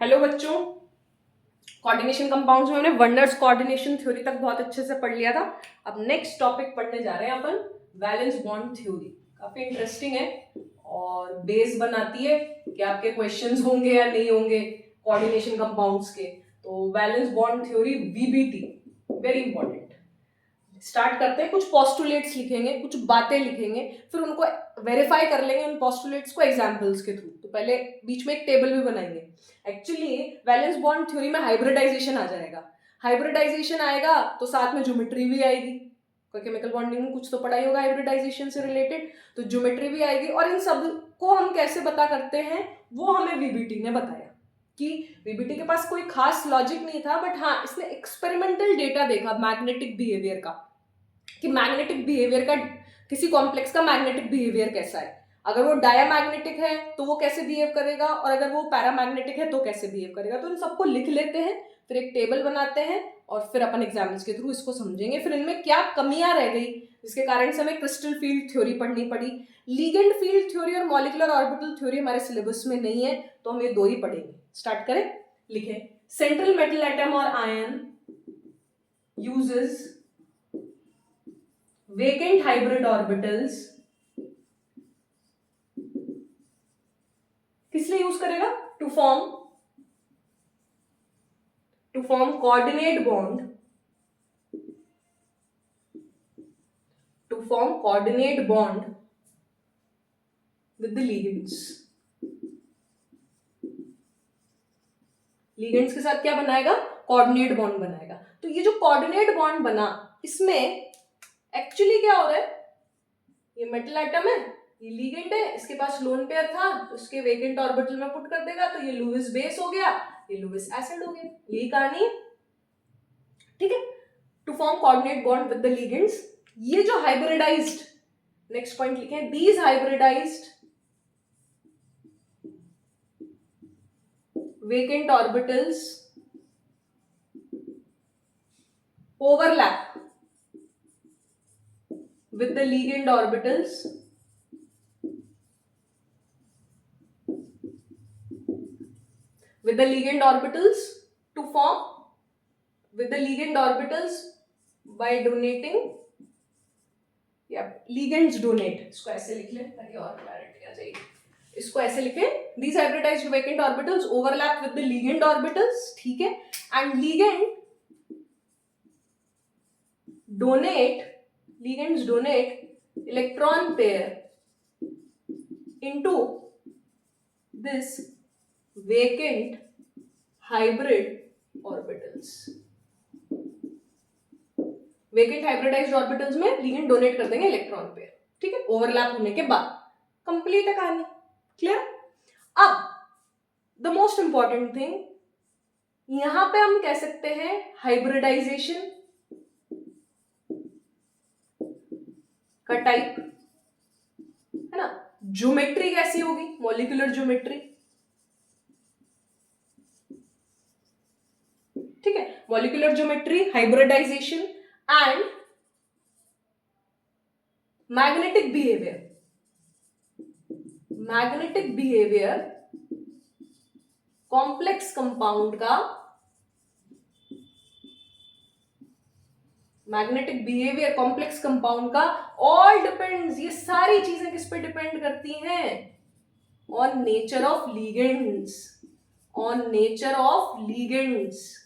Hello बच्चों, coordination compounds में हमने वनर्स कोऑर्डिनेशन थ्योरी तक बहुत अच्छे से पढ़ लिया था। अब नेक्स्ट टॉपिक पढ़ने जा रहे हैं अपन, वैलेंस बॉन्ड थ्योरी। काफी इंटरेस्टिंग है और बेस बनाती है कि आपके क्वेश्चंस होंगे या नहीं होंगे कोऑर्डिनेशन कंपाउंड्स के। तो valence bond theory VBT, very important. Start करते हैं, कुछ पोस्टुलेट्स लिखेंगे, कुछ बातें लिखेंगे, फिर उनको वेरीफाई कर लेंगे उन पोस्टुलेट्स को एग्जांपल्स के थ्रू। तो पहले बीच में एक टेबल भी बनाएंगे। एक्चुअली वैलेंस बॉन्ड थ्योरी में हाइब्रिडाइजेशन आ जाएगा। हाइब्रिडाइजेशन आएगा तो साथ में ज्योमेट्री भी आएगी। कोई केमिकल बॉन्डिंग में कुछ तो पढ़ा ही होगा हाइब्रिडाइजेशन से रिलेटेड, तो ज्योमेट्री भी आएगी। और इन सब को हम कैसे पता करते हैं वो हमें वीबीटी ने बताया कि वीबीटी के पास कोई खास लॉजिक नहीं था, बट हाँ इसने एक्सपेरिमेंटल डेटा देखा मैग्नेटिक बिहेवियर का, कि मैग्नेटिक बिहेवियर का, किसी कॉम्प्लेक्स का मैग्नेटिक बिहेवियर कैसा है। अगर वो डायामैग्नेटिक है तो वो कैसे बिहेव करेगा, और अगर वो पैरामैग्नेटिक है तो कैसे बिहेव करेगा। तो इन सबको लिख लेते हैं, फिर एक टेबल बनाते हैं और फिर अपन एग्जाम्पल्स के थ्रू इसको समझेंगे। फिर इनमें क्या कमियां रह गई जिसके कारण से हमें क्रिस्टल फील्ड थ्योरी पढ़नी पड़ी। लीगेंड फील्ड थ्योरी और मॉलिक्यूलर ऑर्बिटल थ्योरी हमारे सिलेबस में नहीं है, तो हम ये दो ही पढ़ेंगे। स्टार्ट करें, लिखें। सेंट्रल मेटल एटम और ion uses vacant hybrid orbitals किस लिए यूज करेगा? To form coordinate bond, to form coordinate bond with the ligands. Ligands के साथ क्या बनाएगा? कोऑर्डिनेट बॉन्ड बनाएगा। तो ये जो कोऑर्डिनेट बॉन्ड बना, इसमें एक्चुअली क्या हो रहा है, ये मेटल एटम है, ये लिगेंड है, इसके पास लोन पेयर था, उसके वेकेंट ऑर्बिटल में पुट कर देगा तो ये लुईस बेस हो गया, ये लुईस एसिड हो गया। यही कहानी है, ठीक है। To form coordinate bond with the ligands. ये जो हाइब्रिडाइज्ड, नेक्स्ट पॉइंट लिखें, these hybridized vacant orbitals overlap with the ligand orbitals to form with the ligand orbitals by donating, या ligands donate, इसको ऐसे लिख लें ताकि और क्लैरिटी आ जाएगी। इसको ऐसे लिखें, these hybridized vacant orbitals overlap with the ligand orbitals, ठीक है, and ligands donate electron pair into this vacant hybrid orbitals। Vacant hybridized orbitals में लिगेंड डोनेट कर देंगे इलेक्ट्रॉन पेयर, ठीक है, ओवरलैप होने के बाद। कंप्लीट है कहानी, क्लियर। अब द मोस्ट इंपॉर्टेंट थिंग, यहां पे हम कह सकते हैं हाइब्रिडाइजेशन का टाइप है ना। ज्योमेट्री कैसी होगी? मॉलिक्यूलर ज्योमेट्री, ठीक है, molecular geometry, hybridization and magnetic behaviour complex compound का, मैग्नेटिक बिहेवियर कॉम्प्लेक्स कंपाउंड का ऑल डिपेंड्स, ये सारी चीजें किस पे डिपेंड करती हैं? On nature of ligands, on nature of ligands.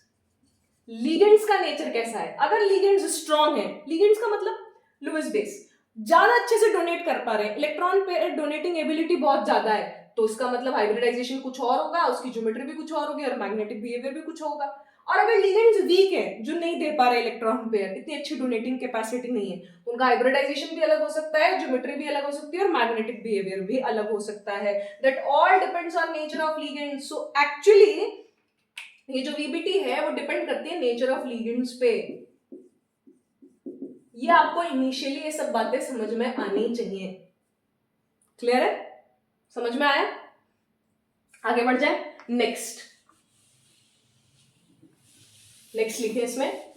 Ligands का नेचर कैसा है? अगर लिगेंड्स स्ट्रांग है, लिगेंड्स का मतलब लुईस बेस, ज्यादा अच्छे से डोनेट कर पा रहे हैं, इलेक्ट्रॉन पेयर डोनेटिंग एबिलिटी बहुत ज्यादा है, तो उसका मतलब हाइब्रिडाइजेशन कुछ और होगा, उसकी ज्योमेट्री भी कुछ और होगी और मैग्नेटिक बिहेवियर भी कुछ होगा। और अगर लिगेंड्स वीक है, जो नहीं दे पा रहे इलेक्ट्रॉन पेयर, इतनी अच्छी डोनेटिंग कैपेसिटी नहीं है, तो उनका हाइब्रिडाइजेशन भी अलग हो सकता है, ज्योमेट्री भी अलग हो सकती है और मैग्नेटिक बिहेवियर भी अलग हो सकता है। That all depends on nature of ligands. So actually ये जो वीबीटी है वो डिपेंड करती है नेचर ऑफ लिगेंड्स पे। ये आपको इनिशियली ये सब बातें समझ में आनी चाहिए, क्लियर है? समझ में आया? आगे बढ़ जाए, नेक्स्ट लिखे इसमें,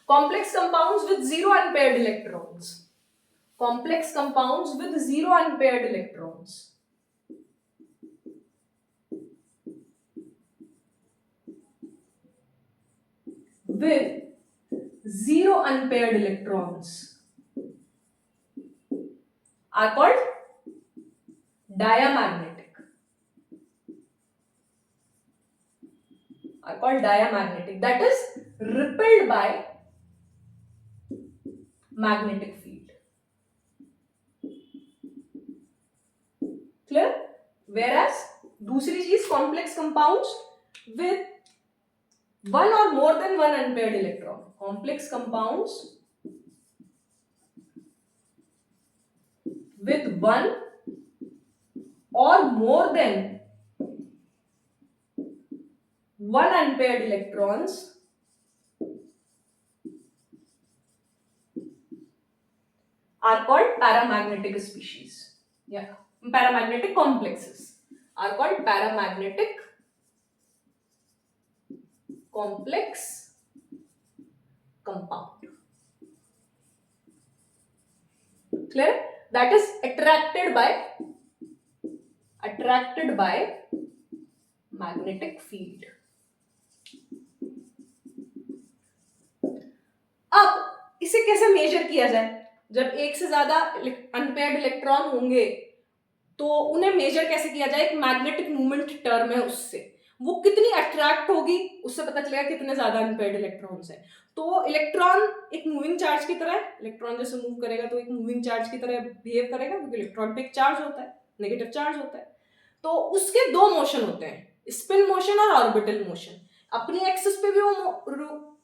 complex compounds with zero unpaired electrons, complex compounds with zero unpaired electrons. with zero unpaired electrons are called diamagnetic. That is repelled by magnetic field. Clear? Whereas दूसरी चीज complex compounds with one or more than one unpaired electron. Complex compounds with one or more than one unpaired electrons are called paramagnetic species. Yeah, paramagnetic complexes are called paramagnetic complex compound. Clear? That is attracted by magnetic field. अब इसे कैसे major किया जाए? जब एक से ज्यादा unpaired electron होंगे तो उन्हें मेजर कैसे किया जाए? एक मैग्नेटिक मूवमेंट टर्म है, उससे वो कितनी अट्रैक्ट होगी उससे पता चलेगा कितने ज्यादा अनपेयर्ड इलेक्ट्रॉन्स हैं. तो इलेक्ट्रॉन एक मूविंग चार्ज की तरह है. इलेक्ट्रॉन जैसे मूव करेगा तो एक मूविंग चार्ज की तरह बिहेव करेगा, क्योंकि इलेक्ट्रॉन पे एक चार्ज होता है, नेगेटिव चार्ज होता है. तो उसके दो मोशन होते हैं, स्पिन मोशन और ऑर्बिटल मोशन. अपनी एक्सिस पे भी वो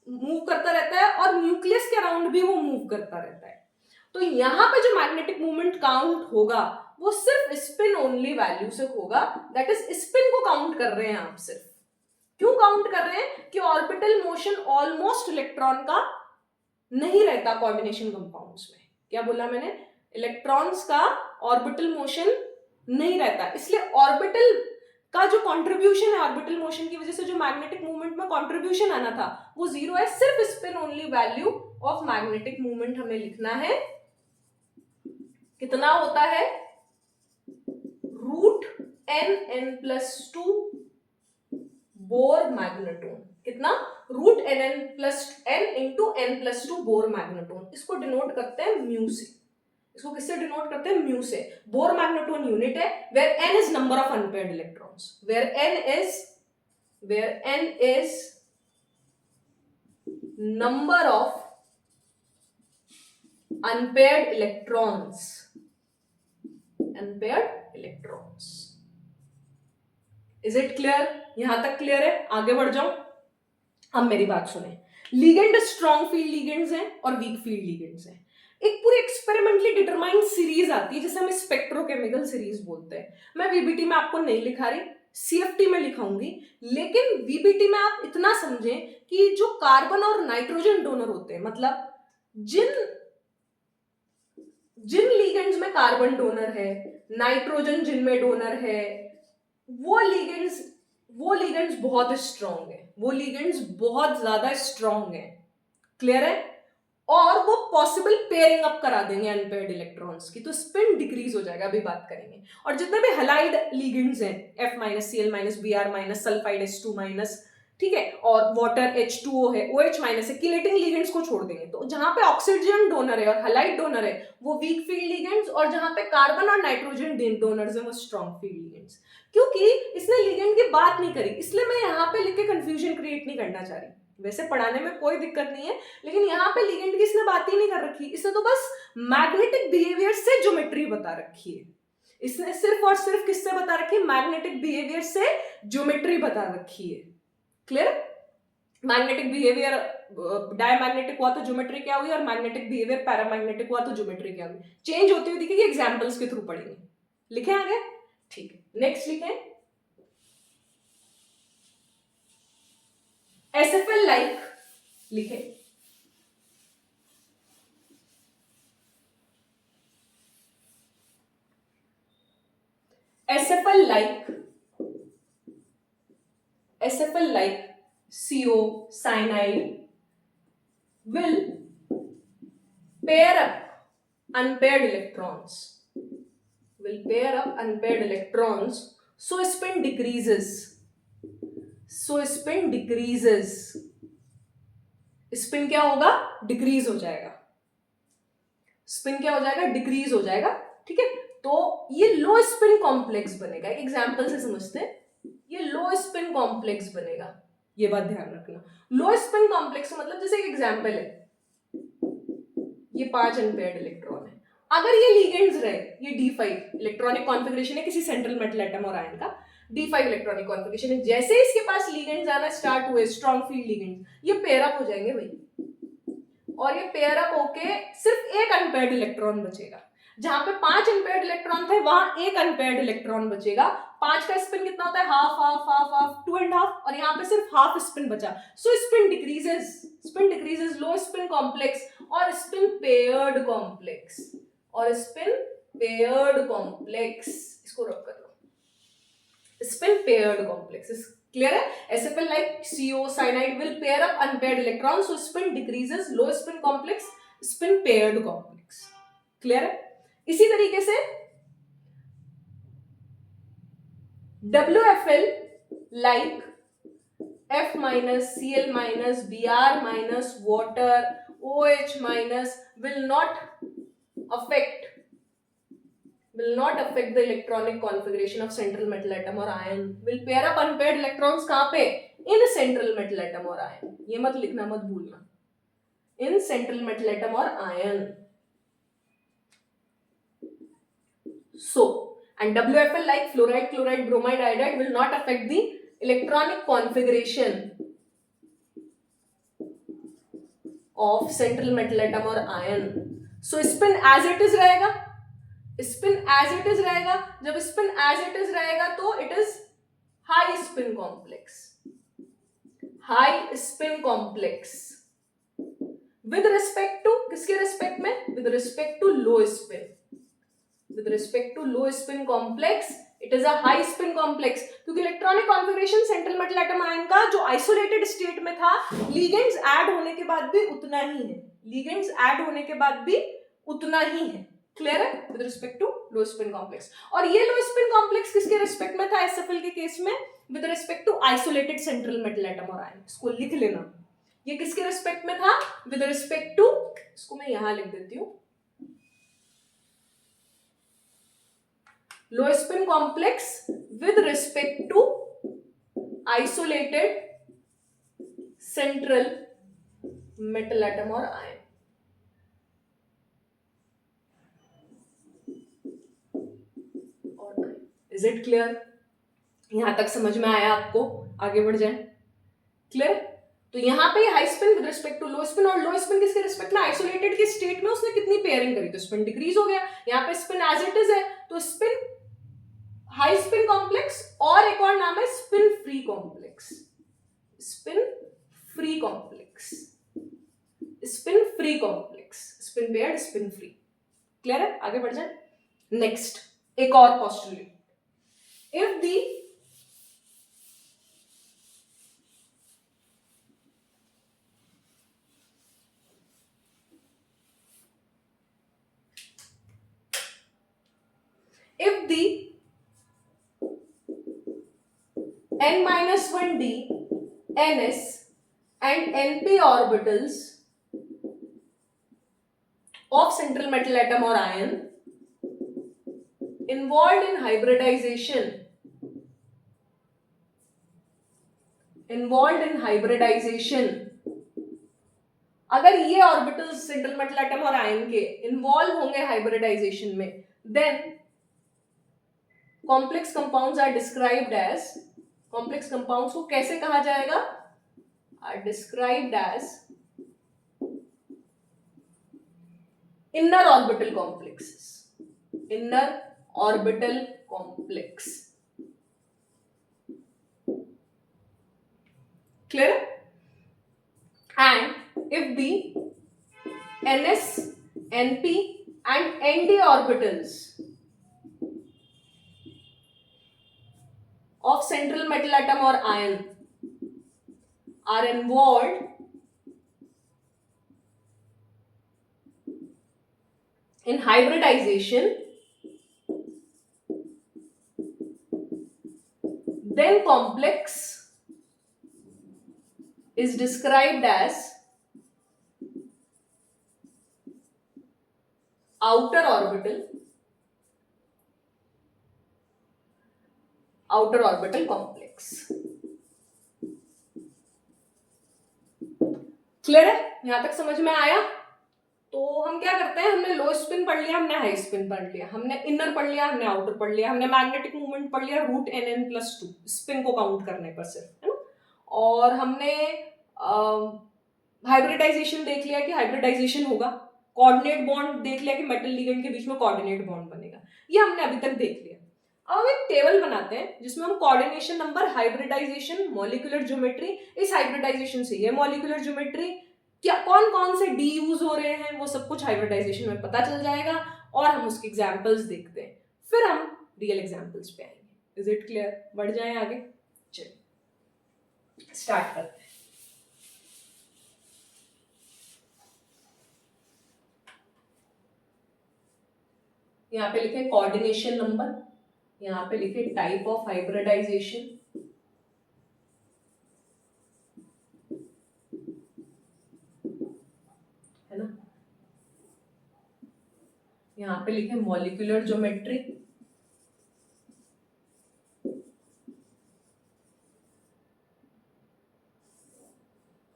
मूव करता रहता है और न्यूक्लियस के अराउंड भी वो मूव करता रहता है. तो यहाँ पे जो मैग्नेटिक मूवमेंट काउंट होगा वो सिर्फ स्पिन ओनली वैल्यू से होगा. दैट इज स्पिन को काउंट कर रहे हैं आप सिर्फ. क्यों काउंट कर रहे हैं? कि ऑर्बिटल मोशन ऑलमोस्ट इलेक्ट्रॉन का नहीं रहता कोऑर्डिनेशन कंपाउंड्स में. क्या बोला मैंने? इलेक्ट्रॉन्स का ऑर्बिटल मोशन नहीं रहता, इसलिए ऑर्बिटल का जो कंट्रीब्यूशन है, ऑर्बिटल मोशन की वजह से जो मैग्नेटिक मूवमेंट में कंट्रीब्यूशन आना था वो जीरो है. सिर्फ spin only value of magnetic movement हमें लिखना है. कितना होता है? Root n+2 Bohr magneton. कितना? Root n into n+2 Bohr magneton. इसको डिनोट करते हैं म्यू से. इसको किससे डिनोट करते हैं? म्यू से. बोर मैग्नेटोन यूनिट है where n is number of unpaired electrons. Where n is number of unpaired electrons. Is it clear? यहां तक क्लियर है? आगे बढ़ जाओ. अब मेरी बात सुने. लिगेंड स्ट्रॉन्ग फील्ड लिगेंड्स हैं और वीक फील्ड लिगेंड्स हैं. एक पूरी एक्सपेरिमेंटली डिटरमाइंड सीरीज आती है जिसे हम स्पेक्ट्रोकेमिकल सीरीज बोलते हैं. मैं वीबीटी में आपको नहीं लिखा रही, सीएफटी में लिखाऊंगी. लेकिन वीबीटी में आप इतना समझें कि जो कार्बन और नाइट्रोजन डोनर होते हैं, मतलब जिन लिगेंड्स में कार्बन डोनर है, नाइट्रोजन जिनमें डोनर है, वो लिगेंड्स बहुत स्ट्रॉन्ग है. वो लिगेंड्स बहुत ज्यादा स्ट्रॉन्ग है. क्लियर है? और वो पॉसिबल पेयरिंग अप करा देंगे अनपेयर्ड इलेक्ट्रॉन्स की, तो स्पिन डिक्रीज हो जाएगा. अभी बात करेंगे. और जितने भी हैलाइड लिगेंड्स हैं, F-, Cl-, Br-, sulphide H2-, ठीक है, और वाटर H2O है, OH- है, किलेटिंग लिगेंड्स को छोड़ देंगे. तो जहां पे ऑक्सीजन डोनर है और हैलाइड डोनर है वो वीक फील्ड लिगेंड्स, और जहां पे कार्बन और नाइट्रोजन डोनर्स हैं वो स्ट्रॉन्ग फील्ड लिगेंड्स. क्योंकि इसने लिगेंड की बात नहीं करी, इसलिए मैं यहाँ पे लिख के कंफ्यूजन क्रिएट नहीं करना चाह रही. वैसे पढ़ाने में कोई दिक्कत नहीं है, लेकिन यहाँ पे लिगेंड की इसने बात ही नहीं कर रखी. इसने तो बस मैग्नेटिक बिहेवियर से ज्योमेट्री बता रखी है. इसने सिर्फ और सिर्फ किससे बता रखी है? मैग्नेटिक बिहेवियर से ज्योमेट्री बता रखी है. क्लियर? मैग्नेटिक बिहेवियर डायमैग्नेटिक हुआ तो ज्योमेट्री क्या हुई, और मैग्नेटिक बिहेवियर पैरामैग्नेटिक हुआ तो ज्योमेट्री क्या हुई. चेंज होती हुई दिखेगी. एग्जाम्पल्स के थ्रू पढ़ेंगे. लिखे आगे? ठीक है, नेक्स्ट लिखें. SFL लाइक लिखे. SFL like CO cyanide will pair up unpaired electrons. So spin decreases. Spin क्या होगा, डिक्रीज हो जाएगा, स्पिन क्या हो जाएगा, डिक्रीज हो जाएगा, ठीक है। तो ये लो स्पिन कॉम्प्लेक्स बनेगा, एक एग्जांपल से समझते हैं, ये लो स्पिन कॉम्प्लेक्स बनेगा, ये बात ध्यान रखना। लो स्पिन कॉम्प्लेक्स मतलब जैसे एक एग्जांपल है, ये 5 अनपेयर्ड इलेक्ट्रॉन है, अगर ये लिगेंड्स रहे, ये D5 इलेक्ट्रॉनिक कॉन्फ़िगरेशन है किसी सेंट्रल मेटल एटम और आयन का, D5 इलेक्ट्रॉनिक कॉन्फ़िगरेशन है, जैसे ही इसके पास लिगेंड्स आना स्टार्ट हुए, स्ट्रॉन्ग फील्ड लिगेंड्स, ये पेयर अप हो जाएंगे भाई, और ये पेयर अप होके सिर्फ एक अनपेयर्ड इलेक्ट्रॉन बचेगा, जहां पे 5 अनपेयर्ड इलेक्ट्रॉन थे वहां एक अनपेयर्ड इलेक्ट्रॉन बचेगा। 5 का स्पिन कितना होता है, हाफ हाफ हाफ हाफ, 2.5, और यहाँ पे सिर्फ हाफ स्पिन बचा, so spin decreases, low spin complex और स्पिन पेयर्ड कॉम्प्लेक्स, और स्पिन पेयर्ड कॉम्प्लेक्स, इसको रख कर लो, स्पिन पेयर्ड कॉम्प्लेक्स, क्लियर है। SFL like CO cyanide will pair up unpaired electrons, so spin decreases, low spin complex, spin paired complex, clear है। इसी तरीके से WFL like F minus, Cl minus, Br minus, water, OH minus will not affect the electronic configuration of central metal atom or ion, will pair up unpaired electrons कहाँ पे, in central metal atom or ion, ये मत लिखना, मत भूलना, in central metal atom or ion. So, and WFL like fluoride, chloride, bromide, iodide will not affect the electronic configuration of central metal atom or ion. So, spin as it is रहेगा, spin as it is रहेगा, जब spin as it is रहेगा तो it is high spin complex, high spin complex with respect to, किसके respect में, with respect to low spin, with respect to low spin complex it is a high spin complex, क्योंकि electronic configuration central metal atom ion का जो isolated state में था, ligands add होने के बाद भी उतना ही है, लिगेंड्स ऐड होने के बाद भी उतना ही है, क्लियर है, with respect to low spin complex. और ये लो स्पिन कॉम्प्लेक्स किसके रिस्पेक्ट में था SFL के केस में, with respect to isolated central metal atom और आयन, इसको लिख लेना, ये किसके रिस्पेक्ट में था, विद रिस्पेक्ट टू, इसको मैं यहां लिख देती हूं, low spin complex with respect to isolated central metal atom और आयन। इज इट क्लियर, यहां तक समझ में आया आपको, आगे बढ़ जाए, क्लियर। तो यहां पे high spin with respect to low spin, और लो स्पिन किसके रिस्पेक्ट में, आइसोलेटेड के स्टेट में उसने कितनी पेयरिंग करी, तो स्पिन डिक्रीज हो गया, यहां पे स्पिन एज इट इज है, तो स्पिन हाई स्पिन कॉम्प्लेक्स, और एक और नाम है spin free complex, spin free complex, spin free complex, spin paired, spin free, clear है, आगे बढ़ जाए। नेक्स्ट एक और postulate, if the n-1d, ns and np orbitals of central metal atom or ion involved in hybridization, अगर ये orbitals central metal atom और ion के इन्वॉल्व होंगे हाइब्रिडाइजेशन में, then complex compounds are described as, complex compounds को कैसे कहा जाएगा, are described as inner orbital complexes, inner orbital complex, clear, and if the ns, np and nd orbitals of central metal atom or ion are involved in hybridization, then complex is described as outer orbital complex. Clear है? यहां तक समझ में आया? तो हम क्या करते हैं, हमने लो स्पिन पढ़ लिया, हमने हाई स्पिन पढ़ लिया, हमने इनर पढ़ लिया, हमने आउटर पढ़ लिया, हमने मैग्नेटिक मूवमेंट पढ़ लिया रूट NN+2 स्पिन को काउंट करने पर सिर्फ, है ना। और हमने हाइब्रिडाइजेशन देख लिया कि हाइब्रिडाइजेशन होगा, कोऑर्डिनेट बॉन्ड देख लिया कि मेटल लिगेंड के बीच में कोऑर्डिनेट बॉन्ड बनेगा, ये हमने अभी तक देख लिया। अब हम एक टेबल बनाते हैं जिसमें हम coordination number, hybridization, molecular geometry, इस हाइब्रिडाइजेशन से ये मॉलिक्यूलर ज्योमेट्री, क्या कौन कौन से डी यूज हो रहे हैं, वो सब कुछ हाइब्रिडाइजेशन में पता चल जाएगा और हम उसके एग्जांपल्स देखते हैं, फिर हम रियल एग्जांपल्स पे आएंगे। Is it clear? बढ़ जाएं आगे, चलिए स्टार्ट करते हैं। यहाँ पे लिखे कोऑर्डिनेशन नंबर, यहाँ पे लिखे टाइप ऑफ हाइब्रिडाइजेशन, है ना। यहाँ पे लिखे मॉलिक्यूलर ज्योमेट्री,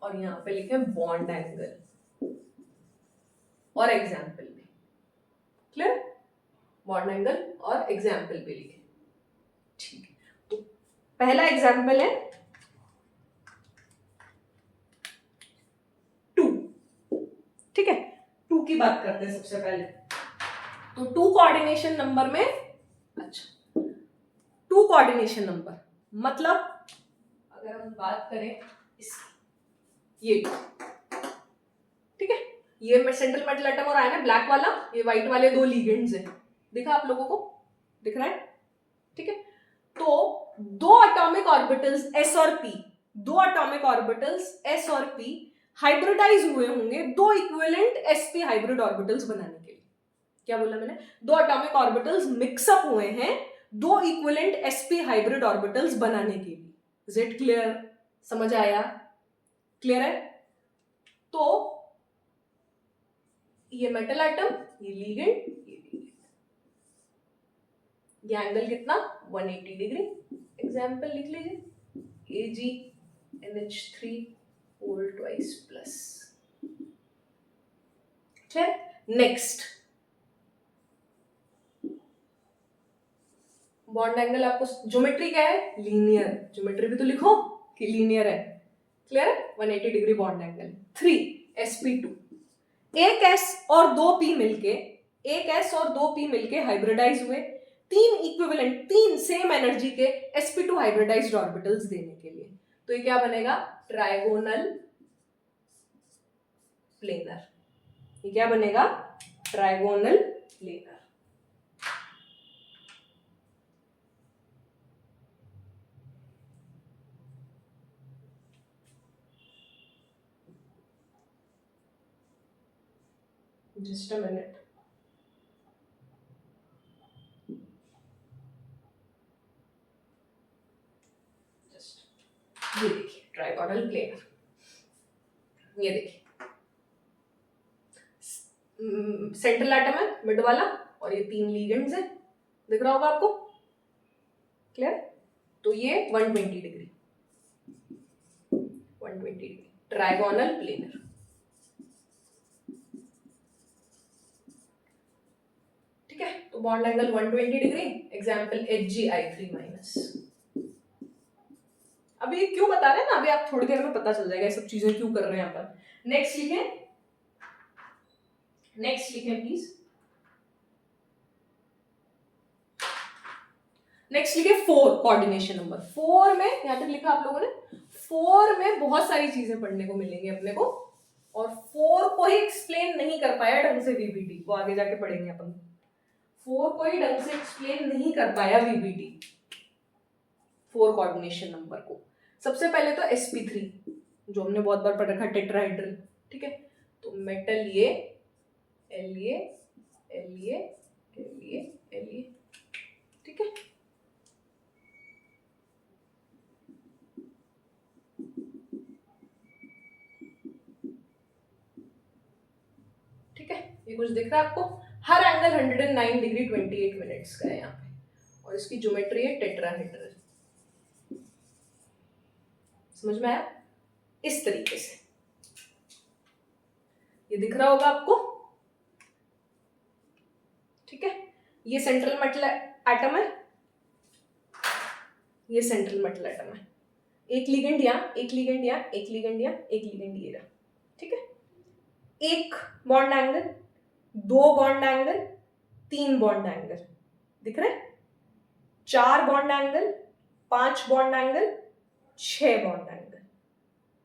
और यहाँ पे लिखे बॉन्ड एंगल और एग्जाम्पल भी। क्लियर? बॉन्ड एंगल और एग्जाम्पल भी लिखे। ठीक है, तो पहला एग्जाम्पल है 2। ठीक है, 2 की बात करते हैं सबसे पहले। तो 2 कोऑर्डिनेशन नंबर में, अच्छा 2 कोऑर्डिनेशन नंबर मतलब अगर हम बात करें ये, ठीक है, ये सेंट्रल मेटल एटम और आयन है ब्लैक वाला, ये व्हाइट वाले 2 लिगेंड्स हैं, दिखा आप लोगों को? दिख रहा है? ठीक है, तो 2 एटॉमिक ऑर्बिटल्स s और p, 2 एटॉमिक ऑर्बिटल्स s और p हाइब्रिडाइज हुए होंगे 2 इक्विवेलेंट sp हाइब्रिड ऑर्बिटल्स बनाने के लिए। क्या बोला मैंने? 2 एटॉमिक ऑर्बिटल्स मिक्सअप हुए हैं 2 इक्विवेलेंट sp हाइब्रिड ऑर्बिटल्स बनाने के लिए। Is it clear? समझ आया? क्लियर है? तो ये मेटल एटम, ये लिगेंड, ये एंगल कितना 180 डिग्री। एग्जाम्पल लिख लीजिए AgNH3 whole twice plus. Next bond angle, आपको ज्योमेट्री क्या है? लीनियर। ज्योमेट्री भी तो लिखो कि लीनियर है। क्लियर है? 180 डिग्री बॉन्ड एंगल। 3 sp2, एक s और 2 p मिलके, एक s और 2 p मिलके हाइब्रिडाइज हुए 3 इक्विवेलेंट, 3 सेम एनर्जी के sp2 हाइब्रिडाइज्ड ऑर्बिटल्स देने के लिए। तो ये क्या बनेगा? Trigonal planar. ये क्या बनेगा? Trigonal planar. Just a minute, ये देखिए ट्राइगोनल प्लेनर, ये देखिए सेंट्रल एटम है मिड वाला और ये 3 लिगेंड्स है, दिख रहा होगा आपको? क्लियर? तो ये 120 डिग्री, 120 डिग्री ट्राइगोनल प्लेनर। ठीक है, तो bond angle 120 degree. Example HgI3-। अभी ये क्यों बता रहे हैं ना, अभी आप थोड़ी देर में पता चल जाएगा ये सब चीजें क्यों कर रहे हैं अपन। नेक्स्ट लिखें, नेक्स्ट लिखें प्लीज। नेक्स्ट लिखे 4 कोऑर्डिनेशन नंबर। 4 में यहां तक लिखा आप लोगों ने, 4 में बहुत सारी चीजें पढ़ने को मिलेंगी अपने को, और 4 को ही एक्सप्लेन नहीं कर पाया ढंग से VBT, वो आगे जाके पढ़ेंगे अपन। 4 को ही ढंग से एक्सप्लेन नहीं कर पाया VBT, 4 कोऑर्डिनेशन नंबर को। सबसे पहले तो sp3 जो हमने बहुत बार पढ़ रखा, टेट्राहेड्रल। ठीक है, तो मेटल ये La La La La, ठीक है, ठीक है, ये कुछ दिख रहा है आपको? हर एंगल 109 डिग्री 28 मिनट्स का है यहाँ पे, और इसकी ज्योमेट्री है टेट्राहेड्रल। समझ में आया? इस तरीके से ये दिख रहा होगा आपको, ठीक है। ये सेंट्रल मेटल एटम है, ये सेंट्रल मेटल एटम है। एक लिगेंड यहाँ, एक लिगेंड यहाँ, एक लिगेंड यहाँ, एक लिगेंड ये रहा, ठीक है। एक बॉन्ड एंगल, दो बॉन्ड एंगल, तीन बॉन्ड एंगल दिख रहे हैं, चार बॉन्ड एंगल, पांच बॉन्ड एंगल, छह बॉन्ड एंगल,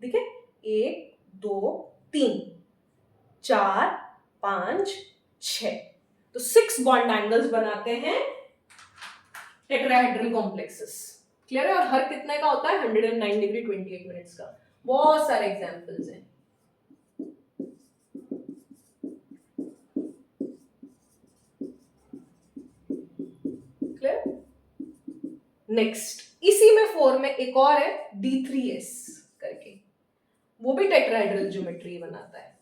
दिखे? एक, दो, तीन, चार, पांच, छह, तो 6 बॉन्ड एंगल्स बनाते हैं टेट्राहेड्रल कॉम्प्लेक्सेस। क्लियर है? और हर कितने का होता है? 109 डिग्री 28 मिनट्स का। बहुत सारे एग्जांपल्स हैं। क्लियर? नेक्स्ट, इसी में 4 में एक और है D3S करके, वो भी टेट्राहेड्रल ज्योमेट्री बनाता है।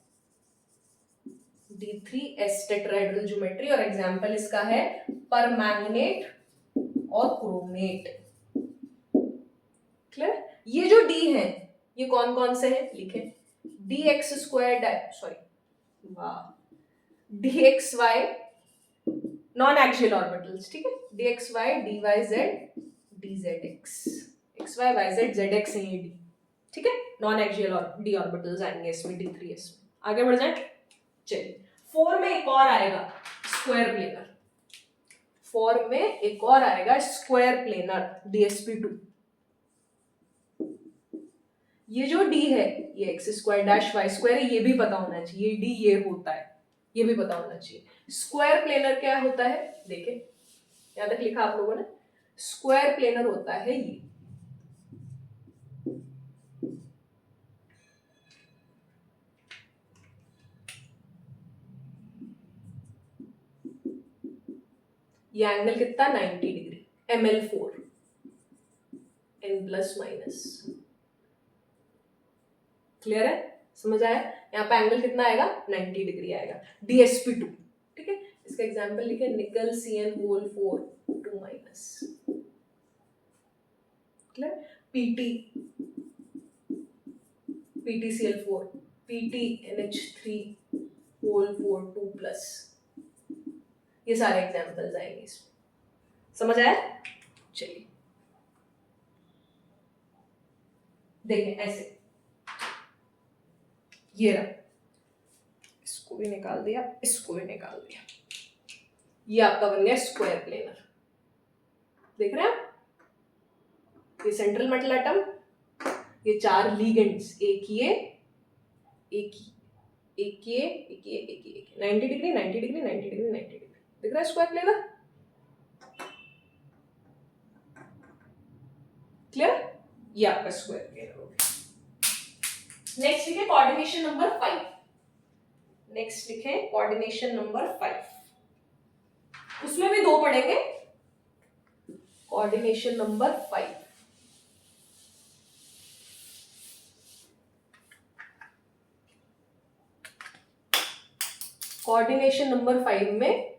D3S टेट्राहेड्रल ज्योमेट्री, और एग्जांपल इसका है परमैंगनेट और क्रोमेट। क्लियर? ये जो D है ये कौन कौन से हैं लिखे? dx स्क्वायर, सॉरी वाह, dxy नॉन एक्सियल ऑर्बिटल्स, ठीक है, dxy dyz dzx, xy yz zx है ये d, ठीक है, नॉन एक्सियल और d ऑर्बिटल्स आएंगे इसमें D3S में। आगे बढ़ जाए, चलिए 4 में एक और आएगा स्क्वायर प्लेनर, 4 में एक और आएगा स्क्वायर प्लेनर DSP2। ये जो D है ये x square dash y square है, ये भी पता होना चाहिए, D ये होता है, ये भी पता होना चाहिए। स्क्वायर प्लेनर क्या होता है? देखें, यहां तक लिखा आप लोगों ने, स्क्वायर प्लेनर होता है ये एंगल कितना? 90 degree, ML4 n plus minus. Clear है? समझ आया? यहाँ पे एंगल कितना आएगा? 90 डिग्री आएगा, DSP2, ठीक है। इसका एग्जांपल लिखे, nickel CN whole 4 2 minus. Clear? PTCl4 PTNH3 whole 4 2 plus, ये सारे एग्जांपल्स आएंगे इसमें। समझ आया? चलिए देखें, ऐसे ये रहा, इसको भी निकाल दिया, इसको भी निकाल दिया, ये आपका बन गया स्क्वायर प्लेनर। देख रहे हैं आप? ये सेंट्रल मेटल एटम, ये चार लीगेंड्स, एक ये, एक ये, एक ये, एक ये, एक ये, 90 डिग्री 90 डिग्री 90 डिग्री 90 डिग्री, दिख रहा है स्क्वायर प्लेनर? क्लियर? ये आपका स्क्वायर प्लेनर हो गया। नेक्स्ट लिखे कोऑर्डिनेशन नंबर 5। नेक्स्ट लिखे कोऑर्डिनेशन नंबर 5, उसमें भी दो पढ़ेंगे। कोऑर्डिनेशन नंबर 5, कोऑर्डिनेशन नंबर 5 में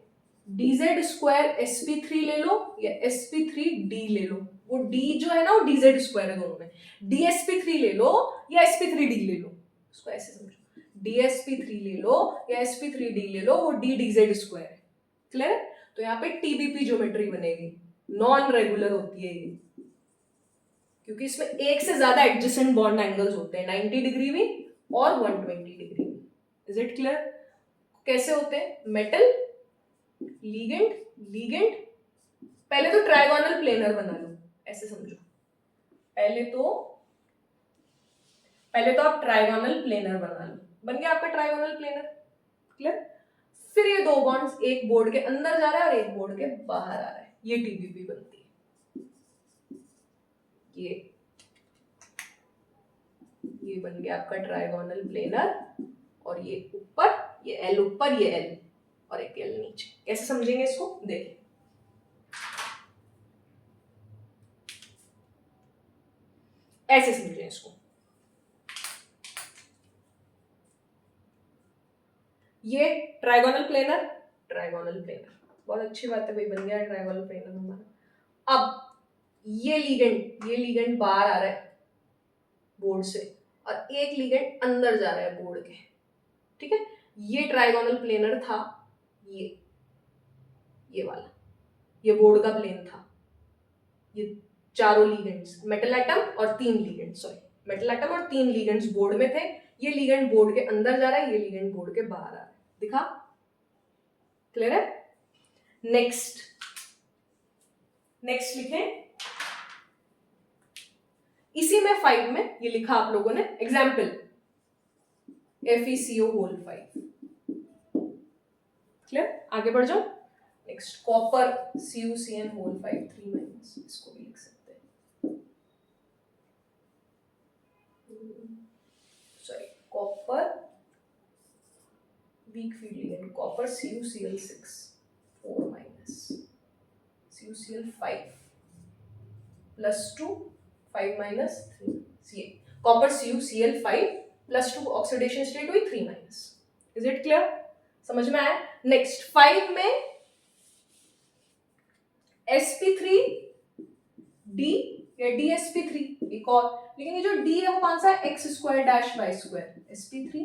dz स्क्वायर sp3 ले लो या sp3d ले लो, वो d जो है ना वो dz स्क्वायर है दोनों में, dsp3 ले लो या sp3d ले लो, उसको ऐसे समझो, dsp3 ले लो या sp3d ले लो, वो d dz स्क्वायर है। क्लियर? तो यहाँ पे tbp ज्योमेट्री बनेगी, नॉन रेगुलर होती है ये, क्योंकि इसमें एक से ज्यादा एडजेसेंट बॉन्ड एंगल्स होते हैं, 90 डिग्री भी और 120 डिग्री भी। Is it clear? कैसे होते हैं? मेटल, लीगेंड, लीगेंड, पहले तो ट्राइगोनल प्लेनर बना लो, ऐसे समझो, पहले तो आप ट्राइगोनल प्लेनर बना लो, बन गया आपका ट्राइगोनल प्लेनर। क्लियर? फिर ये दो बॉन्ड्स एक बोर्ड के अंदर जा रहा है और एक बोर्ड के बाहर आ रहा है, ये टीबीपी बनती है। ये बन गया आपका ट्राइगोनल प्लेनर, और ये ऊपर, ये एल ऊपर, ये एल और एक एल नीचे। कैसे समझेंगे इसको? देखिए, ऐसे समझें इसको, ये ट्राइगोनल प्लेनर, ट्राइगोनल प्लेनर, बहुत अच्छी बात है भाई, बन गया ट्राइगोनल प्लेनर हमारा। अब ये लीगेंड बाहर आ रहा है बोर्ड से और एक लीगेंड अंदर जा रहा है बोर्ड के, ठीक है। ये ट्राइगोनल प्लेनर था, ये वाला, ये बोर्ड का प्लेन था। ये चारों लीगेंड्स, मेटल एटम और 3 लीगेंड्स, सॉरी मेटल एटम और 3 लीगेंड्स बोर्ड में थे। ये लीगेंड बोर्ड के अंदर जा रहा है, ये लीगेंड बोर्ड के बाहर आ रहा है। दिखा? क्लियर है? नेक्स्ट लिखें, इसी में 5 में ये लिखा आप लोगों ने, एग्जाम्पल FeCO होल 5। क्लियर? आगे बढ़ जाओ। Next copper CuCN whole 5 3 minus, इसको भी लिख सकते हैं, sorry copper weak field ligand, copper CuCl6 4 minus, CuCl5 +2 5 minus 3 Ca, copper CuCl5 +2 oxidation state हुई 3 माइनस। Is it clear? समझ में आया? नेक्स्ट 5 में sp3d या dsp3 एक और, लेकिन ये जो d है वो कौन सा है? x² y², sp3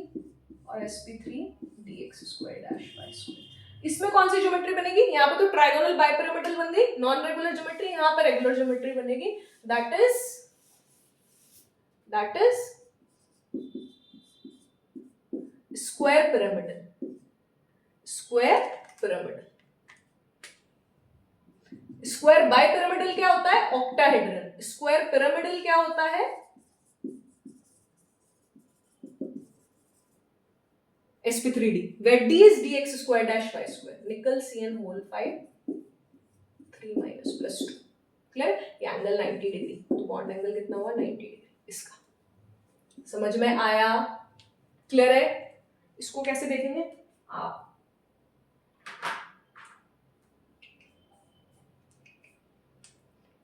और sp3 dx²y²। इसमें कौन सी ज्योमेट्री बनेगी? यहाँ पे तो ट्राइगोनल बाइपिरामिडल बन गई, नॉन रेगुलर ज्योमेट्री, यहाँ पे रेगुलर ज्योमेट्री बनेगी, that is square pyramidal. Square bipyramidal क्या होता है? ऑक्टाहेड्रल। स्क्वायर पिरामिडल क्या होता है? sp3d, where d is dx²y², निकल Cn होल 5 3 माइनस +2। क्लियर? ये एंगल 90 डिग्री, तो बॉन्ड एंगल कितना हुआ? 90 डिग्री। इसका समझ में आया? क्लियर है? इसको कैसे देखेंगे आप?